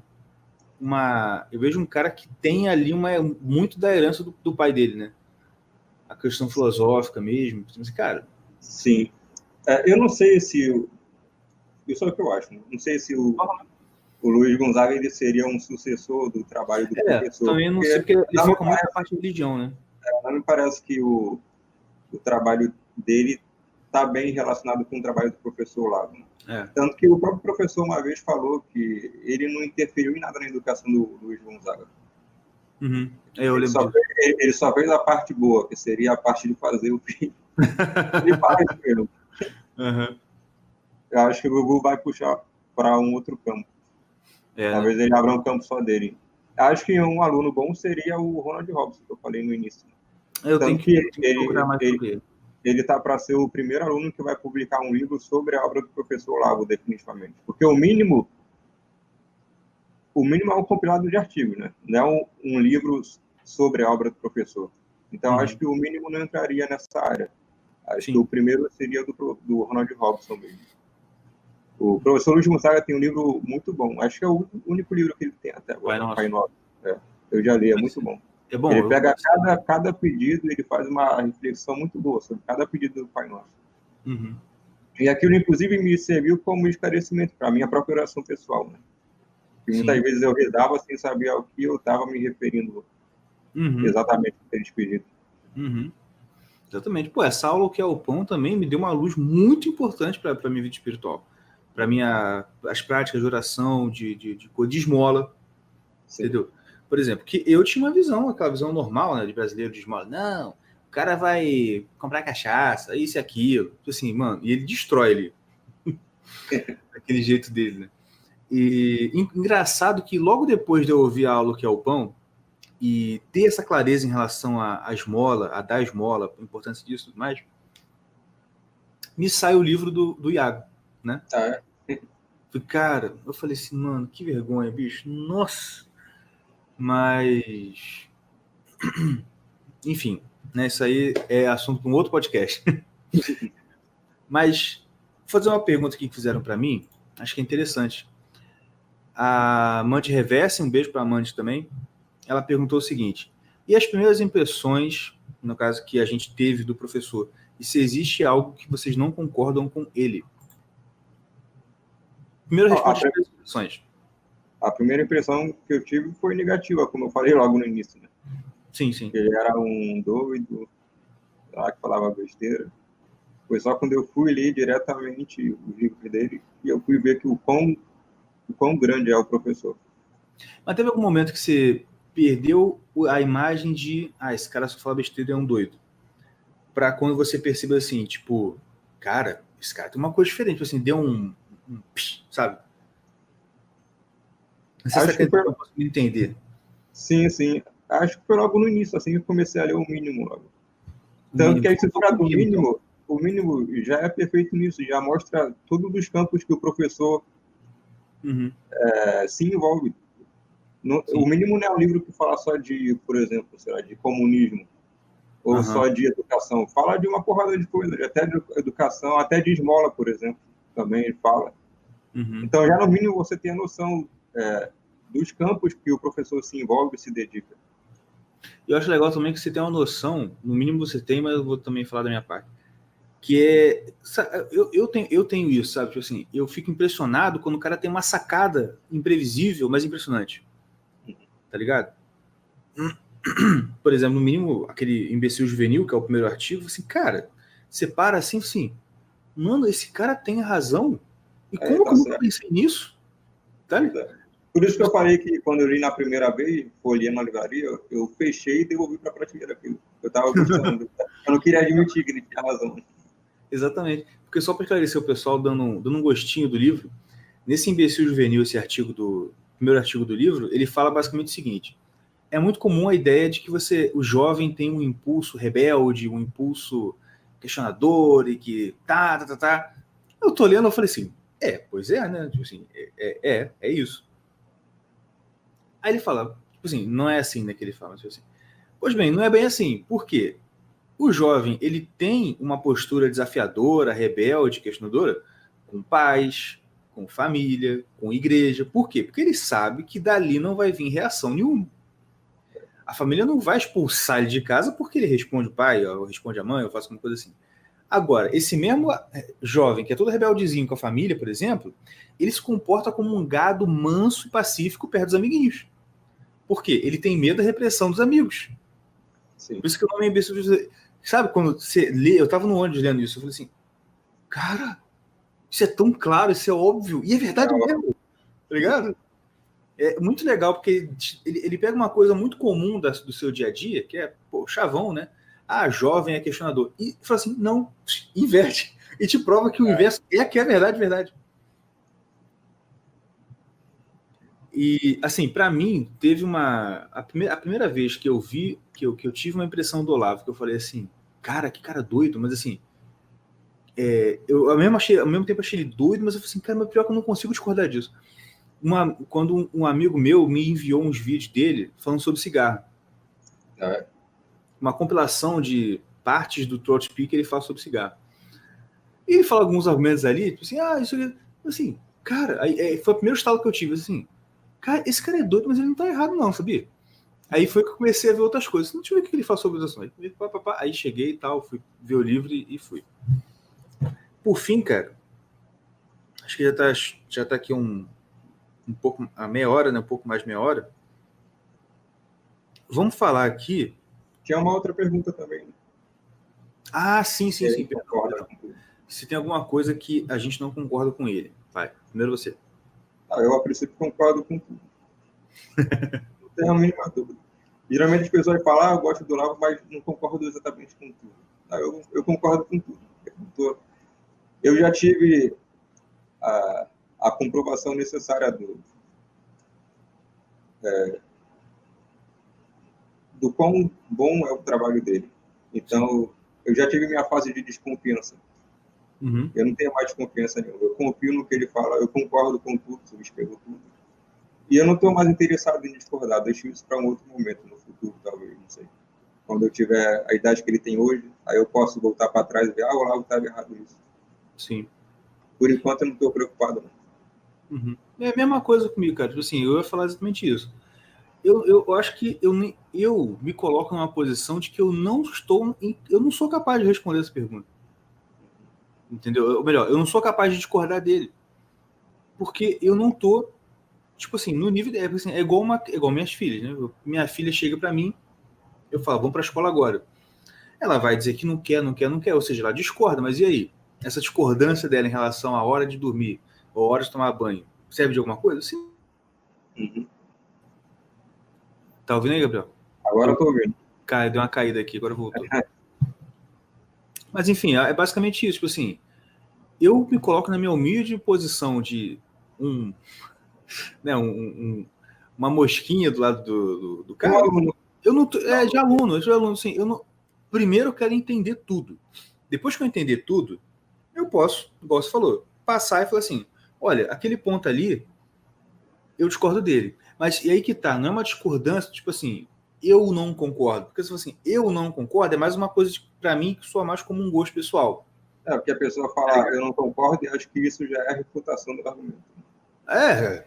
eu vejo um cara que tem ali muito da herança do pai dele, né? A questão filosófica mesmo. Cara. Sim. Eu não sei se. Isso é o que eu acho. Não sei se o Luiz Gonzaga ele seria um sucessor do trabalho do professor. Também não sei, porque ele foca muito na parte de religião, né? Não me parece que o trabalho dele está bem relacionado com o trabalho do professor Lago. Tanto que o próprio professor uma vez falou que ele não interferiu em nada na educação do Luiz Gonzaga. Uhum. Ele só fez a parte boa, que seria a parte de fazer o filho. Ele faz mesmo. Uhum. Eu acho que o Gugu vai puxar para um outro campo. Talvez ele abra um campo só dele. Acho que um aluno bom seria o Ronald Robson, que eu falei no início. Eu tenho que procurar mais sobre ele. Ele está para ser o primeiro aluno que vai publicar um livro sobre a obra do professor Olavo, definitivamente. Porque o mínimo é um compilado de artigos, né? Não é um livro sobre a obra do professor. Então, acho que o mínimo não entraria nessa área. Acho que o primeiro seria do Ronald Robson mesmo. O professor Luiz Gonzaga tem um livro muito bom. Acho que é o único livro que ele tem até agora. Pai Nosso. Eu já li, é muito bom. É bom. Ele pega cada pedido e ele faz uma reflexão muito boa sobre cada pedido do Pai Nosso. Uhum. E aquilo, inclusive, me serviu como esclarecimento para a minha própria oração pessoal, né? Que muitas vezes eu rezava sem saber ao que eu estava me referindo exatamente aqueles pedidos. Uhum. Exatamente. Essa aula, o que é o pão, também me deu uma luz muito importante para a minha vida espiritual. Para as práticas de oração, de esmola. Sim. Entendeu? Por exemplo, que eu tinha uma visão, aquela visão normal, né, de brasileiro de esmola. Não, o cara vai comprar cachaça, isso e aquilo. Assim, mano, e ele destrói ali. Aquele jeito dele, né? E engraçado que logo depois de eu ouvir a aula que é o pão, e ter essa clareza em relação à esmola, a dar esmola, a importância disso e tudo mais, me sai o livro do Iago, né? Cara, eu falei assim, mano, que vergonha, bicho. Nossa! Mas... Enfim, né? Isso aí é assunto para um outro podcast. Mas vou fazer uma pergunta aqui que fizeram para mim, acho que é interessante. A Amante Reverse, um beijo para a Amante também, ela perguntou o seguinte: e as primeiras impressões, no caso que a gente teve do professor, e se existe algo que vocês não concordam com ele? Primeiro responde as primeiras impressões. A primeira impressão que eu tive foi negativa, como eu falei logo no início, né? Sim, sim. Ele era um doido, lá que falava besteira. Foi só quando eu fui ler diretamente os livros dele e eu fui ver que o quão grande é o professor. Mas teve algum momento que você perdeu a imagem de, esse cara só fala besteira, é um doido. Pra quando você percebe assim, tipo, cara, esse cara tem uma coisa diferente, tipo assim, deu um sabe? Não sei se Acho que foi, eu posso entender. sim, sim. Acho que foi logo no início, assim, que eu comecei a ler o mínimo logo. O Tanto que mínimo. a Foi um estrutura pouco do mínimo, então. mínimo, o mínimo já é perfeito nisso, já mostra todos os campos que o professor Uhum. se envolve. O Sim. mínimo não é um livro que fala só de, por exemplo, sei lá, de comunismo ou Aham. só de educação. Fala de uma porrada de coisas, até de educação, até de esmola, por exemplo, também ele fala. Uhum. Então, já no mínimo, você tem a noção dos campos que o professor se envolve e se dedica. Eu acho legal também que você tem uma noção, no mínimo você tem, mas eu vou também falar da minha parte, que é, eu tenho isso, sabe, tipo assim, eu fico impressionado quando o cara tem uma sacada imprevisível, mas impressionante, tá ligado? Por exemplo, no mínimo, aquele imbecil juvenil, que é o primeiro artigo, assim, cara, você para assim, mano, esse cara tem razão, e como que Tá eu nunca certo. pensei nisso, tá? Pois é. Por isso que Tipo eu assim, falei que quando eu li na primeira vez, folhei na livraria, eu fechei e devolvi para a prateleira aquilo. Eu estava gostando. Eu não queria admitir que ele tinha razão. exatamente, porque só para esclarecer o pessoal, dando um gostinho do livro, nesse imbecil juvenil, esse artigo do primeiro artigo do livro, ele fala basicamente o seguinte: é muito comum a ideia de que o jovem tem um impulso rebelde, um impulso questionador e que tá. Eu tô lendo, eu falei assim, pois é, né? Tipo assim, é isso. Aí ele fala, tipo assim, não é assim, né, que ele fala, tipo assim. Pois bem, não é bem assim. Por quê? O jovem, ele tem uma postura desafiadora, rebelde, questionadora, com pais, com família, com igreja. Por quê? Porque ele sabe que dali não vai vir reação nenhuma. A família não vai expulsar ele de casa porque ele responde o pai, ou responde a mãe, ou faz alguma coisa assim. Agora, esse mesmo jovem, que é todo rebeldezinho com a família, por exemplo, ele se comporta como um gado manso e pacífico perto dos amiguinhos. Por quê? Ele tem medo da repressão dos amigos. Sim. Por isso que o nome é imbecil. Sabe, quando você lê, eu tava no ônibus lendo isso, eu falei assim, cara, isso é tão claro, isso é óbvio, e é verdade mesmo, tá ligado? É muito legal, porque ele pega uma coisa muito comum do seu dia a dia, que é, pô, chavão, né? Jovem é questionador. E fala assim, não, inverte. E te prova que o inverso é que é verdade, verdade. E, assim, para mim, teve a primeira vez que eu vi, que eu tive uma impressão do Olavo, que eu falei assim, cara, que cara doido, mas assim, eu ao mesmo tempo achei ele doido, mas eu falei assim, cara, mas pior que eu não consigo discordar disso. Quando um amigo meu me enviou uns vídeos dele falando sobre cigarro. Uma compilação de partes do Throat Speak, ele fala sobre cigarro. E ele fala alguns argumentos ali, tipo assim, isso aqui, assim, cara, foi o primeiro estalo que eu tive, assim, cara, esse cara é doido, mas ele não tá errado não, sabia? Aí foi que eu comecei a ver outras coisas. Não tive o que ele fala sobre as ações. Aí cheguei e tal, fui ver o livro e fui. Por fim, cara, acho que já tá aqui um pouco, a meia hora, né? Um pouco mais de meia hora. Vamos falar aqui. Tinha uma outra pergunta também. Sim. Ele Perdão, concorda perdão. com tudo. Se tem alguma coisa que a gente não concorda com ele. Vai, primeiro você. Eu, a princípio, concordo com tudo. Não tenho a mínima dúvida. Geralmente as pessoas falam, eu gosto do Olavo, mas não concordo exatamente com tudo. Eu concordo com tudo. Eu já tive a comprovação necessária do quão bom é o trabalho dele. Então, sim, eu já tive minha fase de desconfiança. Uhum. Eu não tenho mais desconfiança nenhuma. Eu confio no que ele fala, eu concordo com tudo, subscrevo tudo. E eu não estou mais interessado em discordar, deixo isso para um outro momento, no futuro, talvez, não sei. Quando eu tiver a idade que ele tem hoje, aí eu posso voltar para trás e ver, o Olavo estava errado nisso. Sim. Por enquanto, eu não estou preocupado, não. Uhum. É a mesma coisa comigo, cara. Tipo assim, eu ia falar exatamente isso. Eu acho que eu me coloco numa posição de que eu não sou capaz de responder essa pergunta. Entendeu? Ou melhor, eu não sou capaz de discordar dele. Porque eu não tô, tipo assim, no nível. É igual minhas filhas, né? Minha filha chega para mim Eu falo, vamos para a escola agora. Ela vai dizer que não quer, não quer, não quer, ou seja, ela discorda, mas e aí? Essa discordância dela em relação à hora de dormir ou à hora de tomar banho, serve de alguma coisa? Sim. Uhum. Tá ouvindo aí, Gabriel? Agora eu tô ouvindo. Deu uma caída aqui, agora voltou. Mas enfim, é basicamente isso. Tipo assim, eu me coloco na minha humilde posição de né, uma mosquinha do lado do Um cara. aluno. Eu não tô, de aluno, eu sou aluno, assim, eu não. Primeiro eu quero entender tudo. Depois que eu entender tudo, eu posso, igual você falou, passar e falar assim: olha, aquele ponto ali, eu discordo dele. Mas e aí que tá, não é uma discordância, tipo assim, eu não concordo. Porque se assim, eu não concordo, é mais uma coisa para mim que soa mais como um gosto pessoal. Porque a pessoa fala, eu não concordo, e acho que isso já é a refutação do argumento.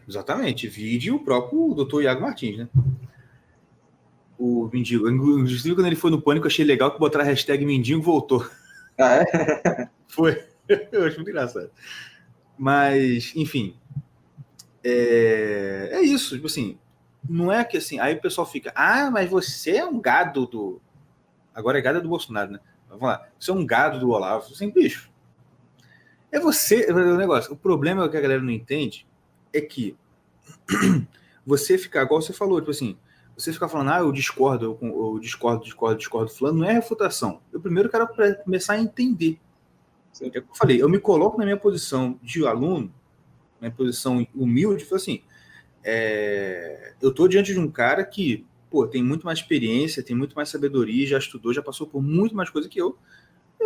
Exatamente. Vide o próprio Dr. Iago Martins, né? O mendigo. Inclusive, quando ele foi no Pânico, achei legal que botaram a hashtag mendigo voltou. Ah, é? Foi. Eu acho muito engraçado. Mas, enfim. É isso. Tipo assim, não é que assim. Aí o pessoal fica, mas você é um gado do. Agora é gado do Bolsonaro, né? Vamos lá. Você é um gado do Olavo. Assim, bicho. É você. É o negócio. O problema que a galera não entende é que você ficar, igual você falou, tipo assim, você ficar falando, eu discordo, eu discordo, fulano, não é refutação. Eu primeiro quero começar a entender. É o que eu falei, eu me coloco na minha posição de aluno, minha posição humilde, foi assim, eu estou diante de um cara que, pô, tem muito mais experiência, tem muito mais sabedoria, já estudou, já passou por muito mais coisa que eu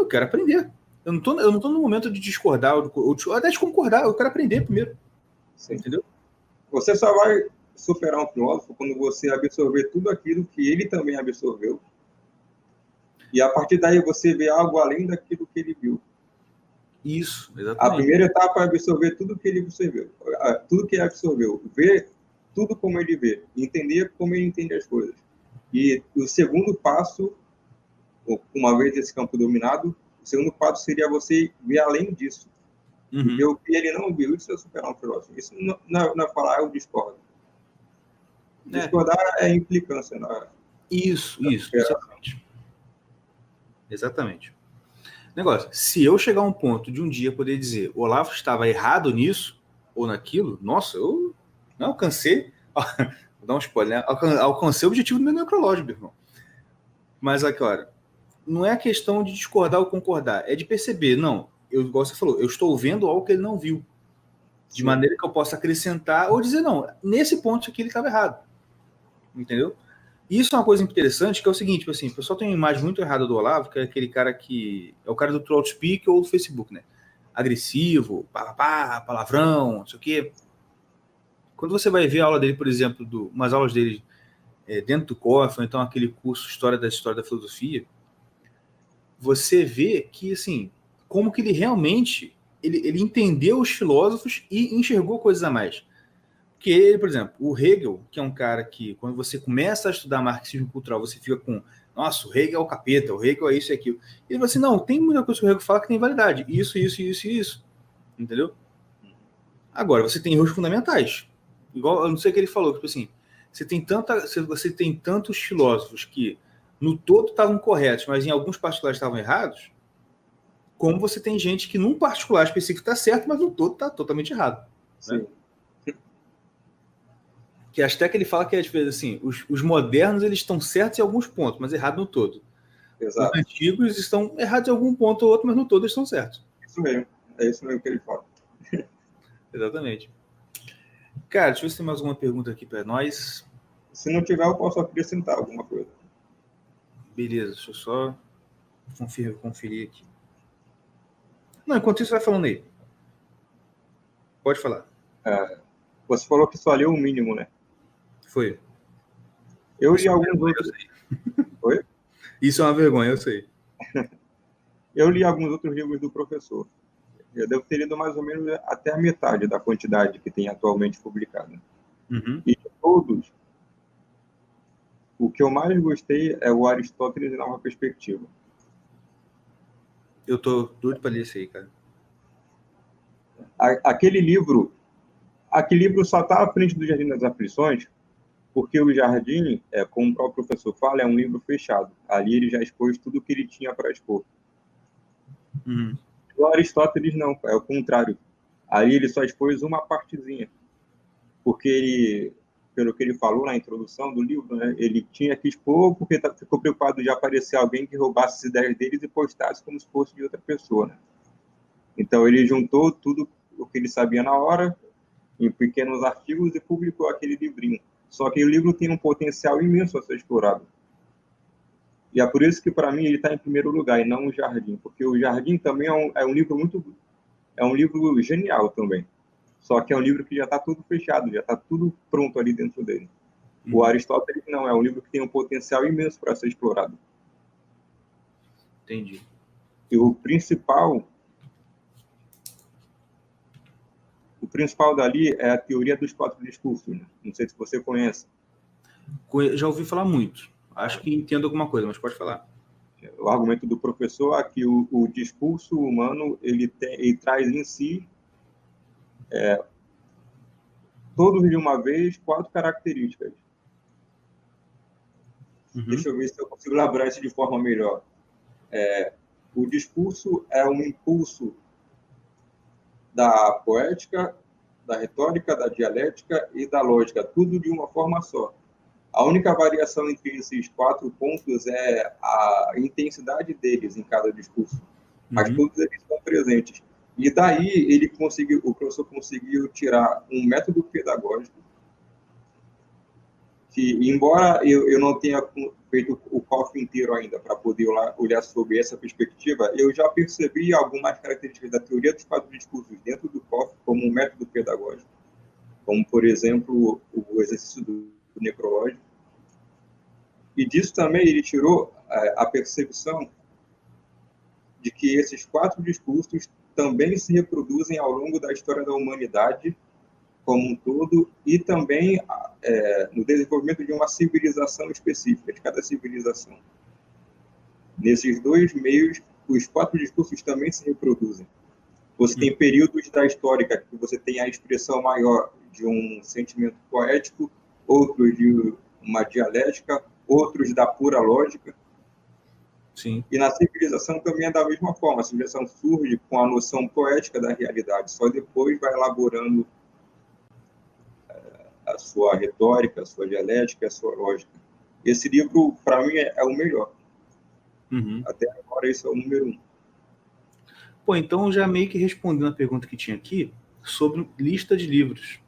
quero aprender. Eu não tô no momento de discordar, ou até de concordar, eu quero aprender primeiro. Sim. Entendeu? Você só vai superar um filósofo quando você absorver tudo aquilo que ele também absorveu. E a partir daí você vê algo além daquilo que ele viu. Isso, A exatamente. primeira etapa é absorver tudo que ele absorveu. Tudo que ele absorveu. Ver tudo como ele vê. Entender como ele entende as coisas. E o segundo passo, uma vez esse campo dominado, o segundo passo seria você ver além disso. Uhum. Ver o que ele não viu. Isso é superar um filósofo. Isso não é falar, eu discordo. Discordar é implicância. Isso, exatamente. Negócio, se eu chegar a um ponto de um dia poder dizer o Olavo estava errado nisso ou naquilo, nossa, eu não alcancei, vou dar um spoiler, né? Alcancei o objetivo do meu necrológico, meu irmão. Mas aqui, olha, não é questão de discordar ou concordar, é de perceber, não, igual você falou, eu estou vendo algo que ele não viu, de maneira que eu possa acrescentar ou dizer, não, nesse ponto aqui ele estava errado, entendeu? Isso é uma coisa interessante, que é o seguinte, tipo assim, o pessoal tem uma imagem muito errada do Olavo, que é aquele cara que é o cara do Trollspeak ou do Facebook, né? Agressivo, palavrão, não sei o quê. Quando você vai ver a aula dele, por exemplo, umas aulas dele dentro do COF, ou então aquele curso História da Filosofia, você vê que, assim, como que ele realmente ele entendeu os filósofos e enxergou coisas a mais. Porque ele, por exemplo, o Hegel, que é um cara que, quando você começa a estudar marxismo cultural, você fica com, nossa, o Hegel é o capeta, o Hegel é isso e aquilo. E ele fala assim, não, tem muita coisa que o Hegel fala que tem validade. Isso. Entendeu? Agora, você tem erros fundamentais. Igual, eu não sei o que ele falou, tipo assim, você tem tantos filósofos que no todo estavam corretos, mas em alguns particulares estavam errados, como você tem gente que num particular específico está certo, mas no todo está totalmente errado. Sim. Né? Que até que ele fala que, às vezes, assim, os modernos eles estão certos em alguns pontos, mas errados no todo. Exato. Os antigos estão errados em algum ponto ou outro, mas no todo eles estão certos. Isso mesmo. É isso mesmo que ele fala. Exatamente. Cara, deixa eu ver se tem mais alguma pergunta aqui para nós. Se não tiver, eu posso acrescentar alguma coisa. Beleza, deixa eu só conferir aqui. Não, enquanto isso, vai falando aí. Pode falar. Você falou que só leu o mínimo, né? Foi. Eu li alguns outros. Oi? Isso é uma vergonha, eu sei. Eu li alguns outros livros do professor. Eu devo ter lido mais ou menos até a metade da quantidade que tem atualmente publicada. Uhum. E de todos, o que eu mais gostei é o Aristóteles em Nova Perspectiva. Eu tô doido para ler esse aí, cara. Aquele livro só está à frente do Jardim das Aflições, Porque o Jardim, como o próprio professor fala, é um livro fechado. Ali ele já expôs tudo o que ele tinha para expor. Uhum. O Aristóteles não, é o contrário. Ali ele só expôs uma partezinha. Porque ele, pelo que ele falou na introdução do livro, né, ele tinha que expor porque ficou preocupado de aparecer alguém que roubasse as ideias deles e postasse como se fosse de outra pessoa, né? Então ele juntou tudo o que ele sabia na hora em pequenos artigos e publicou aquele livrinho. Só que o livro tem um potencial imenso a ser explorado. E é por isso que, para mim, ele está em primeiro lugar, e não o Jardim. Porque o Jardim também é um livro muito... É um livro genial também. Só que é um livro que já está tudo fechado, já está tudo pronto ali dentro dele. O Aristóteles não, é um livro que tem um potencial imenso para ser explorado. Entendi. E o principal dali é a teoria dos 4 discursos. Né? Não sei se você conhece. Já ouvi falar muito. Acho que entendo alguma coisa, mas pode falar. O argumento do professor é que o discurso humano ele traz em si, todos de uma vez, 4 características. Uhum. Deixa eu ver se eu consigo elaborar isso de forma melhor. O discurso é um impulso da poética, da retórica, da dialética e da lógica, tudo de uma forma só. A única variação entre esses 4 pontos é a intensidade deles em cada discurso, mas todos eles estão presentes. E daí o professor conseguiu tirar um método pedagógico que, embora eu não tenha feito o COF inteiro ainda para poder olhar sobre essa perspectiva, eu já percebi algumas características da teoria dos 4 discursos dentro do COF como um método pedagógico, como, por exemplo, o exercício do necrológico. E disso também ele tirou a percepção de que esses 4 discursos também se reproduzem ao longo da história da humanidade como um todo e também no desenvolvimento de uma civilização específica, de cada civilização. Nesses 2 meios, os 4 discursos também se reproduzem. Você tem períodos da história que você tem a expressão maior de um sentimento poético, outros de uma dialética, outros da pura lógica. Sim. E na civilização também é da mesma forma. A civilização surge com a noção poética da realidade, só depois vai elaborando a sua retórica, a sua dialética, a sua lógica. Esse livro, para mim, é o melhor. Até agora, esse é o número 1. Pô, então já meio que respondendo a pergunta que tinha aqui sobre lista de livros.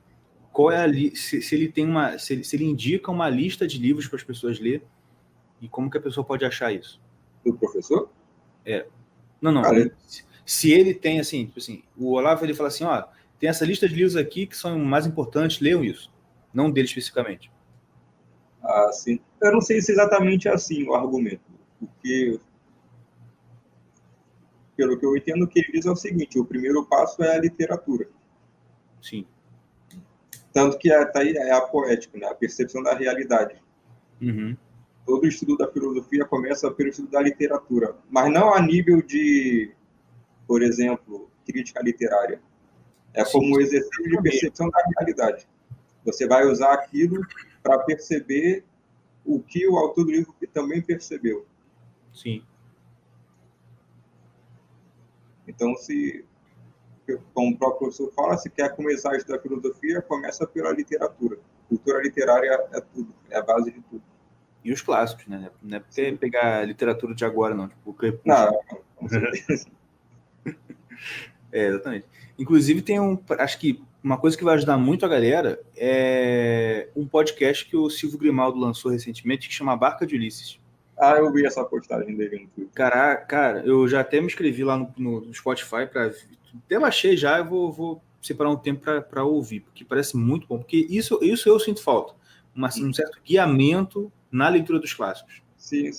Qual é se ele tem se ele indica uma lista de livros para as pessoas ler e como que a pessoa pode achar isso? Do professor? Não. Cara, se ele tem assim, tipo assim, o Olavo ele fala assim, ó, tem essa lista de livros aqui que são mais importantes, leiam isso. Não dele especificamente. Assim, eu não sei se exatamente é assim o argumento, porque pelo que eu entendo, o que ele diz é o seguinte: o primeiro passo é a literatura. Sim. Tanto que tá aí é a poética, né? A percepção da realidade. Todo o estudo da filosofia começa pelo estudo da literatura, mas não a nível de, por exemplo, crítica literária. É como um exercício de percepção da realidade. Você vai usar aquilo para perceber o que o autor do livro também percebeu. Sim. Então, como o próprio professor fala, se quer começar a estudar filosofia, começa pela literatura. Cultura literária é tudo, é a base de tudo. E os clássicos, né? Não é porque pegar a literatura de agora, não. Tipo, não, com certeza. Exatamente. Inclusive, acho que uma coisa que vai ajudar muito a galera é um podcast que o Silvio Grimaldo lançou recentemente, que chama Barca de Ulisses. Eu vi essa postagem dele no Twitter. Cara, eu já até me inscrevi lá no Spotify, até baixei já, eu vou separar um tempo para ouvir, porque parece muito bom, porque isso eu sinto falta, um certo guiamento na leitura dos clássicos. Sim.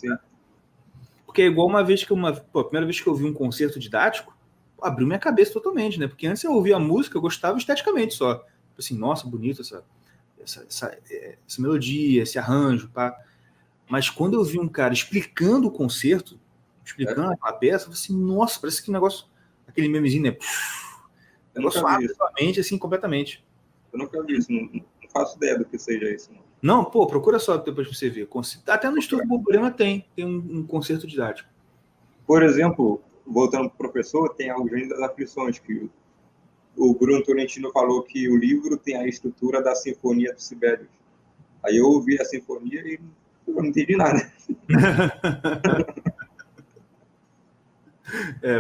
Porque é igual a primeira vez que eu vi um concerto didático, abriu minha cabeça totalmente, né? Porque antes eu ouvia a música, eu gostava esteticamente só. Assim, nossa, bonito essa melodia, esse arranjo, pá. Mas quando eu vi um cara explicando o concerto, explicando a peça, eu falei assim, nossa, parece que negócio, aquele memezinho, né? O negócio abre a mente, assim, completamente. Eu nunca vi isso, não faço ideia do que seja isso. Não. Não, pô, procura só depois pra você ver. Até no Estudo Borborema tem um concerto didático. Por exemplo, voltando para o professor, tem a Gênio das Aflições, que o Bruno Tolentino falou que o livro tem a estrutura da Sinfonia do Sibelius. Aí eu ouvi a sinfonia e eu não entendi nada.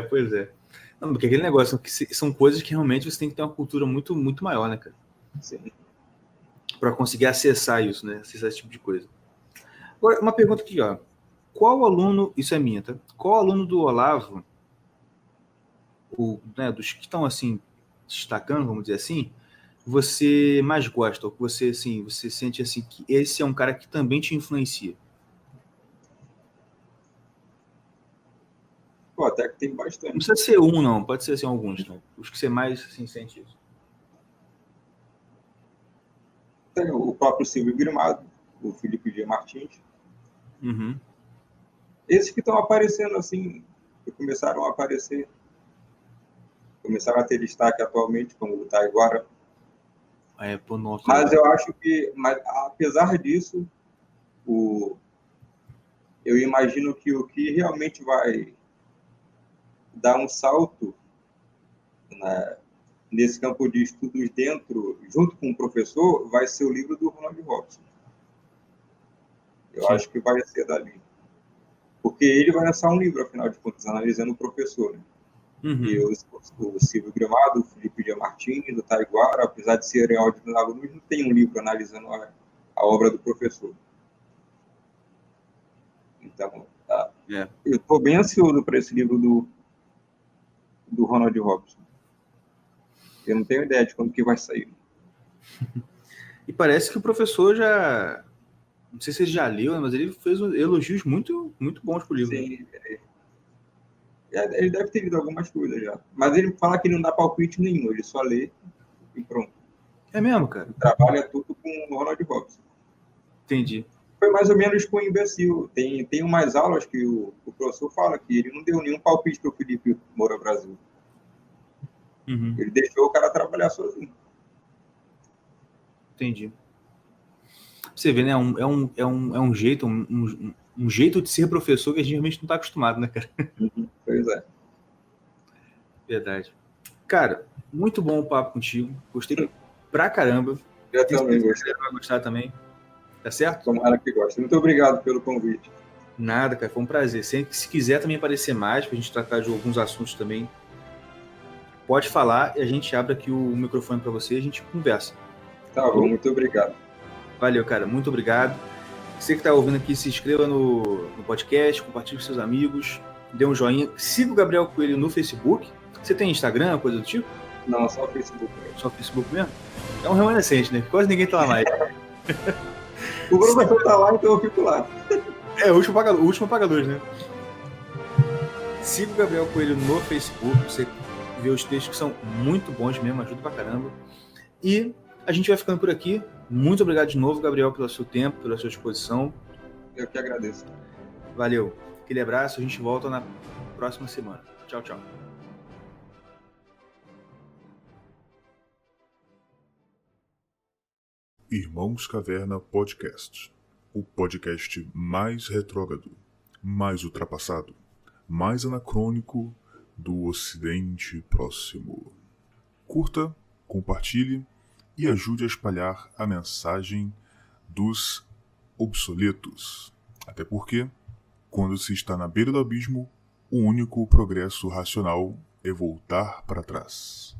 Pois é. Não, porque aquele negócio, que são coisas que realmente você tem que ter uma cultura muito, muito maior, né, cara? Sim. Para conseguir acessar isso, né? Acessar esse tipo de coisa. Agora, uma pergunta aqui, ó. Qual aluno, isso é minha, tá? Qual aluno do Olavo, dos que estão assim, destacando, vamos dizer assim, você mais gosta, ou que você, assim, você sente assim, que esse é um cara que também te influencia? Pô, até que tem bastante. Não precisa ser um, não. Pode ser assim, alguns, né? Os que você mais assim, sente isso. Tem o próprio Silvio Grimado, o Felipe G. Martins. Uhum. Esses que estão aparecendo assim, que começaram a aparecer, começaram a ter destaque atualmente, como o Taiguara. Nossa, mas eu acho que, apesar disso, eu imagino que o que realmente vai dar um salto, né, nesse campo de estudos junto com o professor, vai ser o livro do Ronald Robson. Eu acho que vai ser dali. Porque ele vai lançar um livro, afinal de contas, analisando o professor. Né? Uhum. E o Silvio Grimado, o Felipe G. Martins, o Taiguara, apesar de serem alunos, não tem um livro analisando a obra do professor. Então, eu estou bem ansioso para esse livro do Ronald Robson. Eu não tenho ideia de quando que vai sair. E parece que o professor já... Não sei se ele já leu, mas ele fez elogios muito, muito bons pro livro. Sim, ele deve ter lido algumas coisas já. Mas ele fala que não dá palpite nenhum, ele só lê e pronto. É mesmo, cara? Trabalha tudo com o Ronald Robson. Entendi. Foi mais ou menos com o Imbecil. Tem umas aulas que o professor fala que ele não deu nenhum palpite para o Felipe Moura Brasil. Uhum. Ele deixou o cara trabalhar sozinho. Entendi. Você vê, né? É um jeito, um jeito de ser professor que a gente realmente não está acostumado, né, cara? Pois é. Verdade. Cara, muito bom o papo contigo. Gostei pra caramba. Eu também gostei. Você vai gostar também. Tá certo? Tomara que goste. Muito obrigado pelo convite. Nada, cara. Foi um prazer. Se quiser também aparecer mais, pra gente tratar de alguns assuntos também, pode falar e a gente abre aqui o microfone para você e a gente conversa. Tá bom, muito obrigado. Valeu, cara. Muito obrigado. Você que está ouvindo aqui, se inscreva no podcast, compartilhe com seus amigos, dê um joinha. Siga o Gabriel Coelho no Facebook. Você tem Instagram, coisa do tipo? Não, só o Facebook. Só o Facebook mesmo? É um remanescente, né? Quase ninguém tá lá mais. O professor tá lá, então eu fico lá. É, o último apagador, né? Siga o Gabriel Coelho no Facebook. Você vê os textos que são muito bons mesmo, ajuda pra caramba. E a gente vai ficando por aqui. Muito obrigado de novo, Gabriel, pelo seu tempo, pela sua disposição. Eu que agradeço. Valeu. Aquele abraço. A gente volta na próxima semana. Tchau, tchau. Irmãos Caverna Podcast. O podcast mais retrógrado, mais ultrapassado, mais anacrônico do Ocidente Próximo. Curta, compartilhe e ajude a espalhar a mensagem dos obsoletos. Até porque, quando se está na beira do abismo, o único progresso racional é voltar para trás.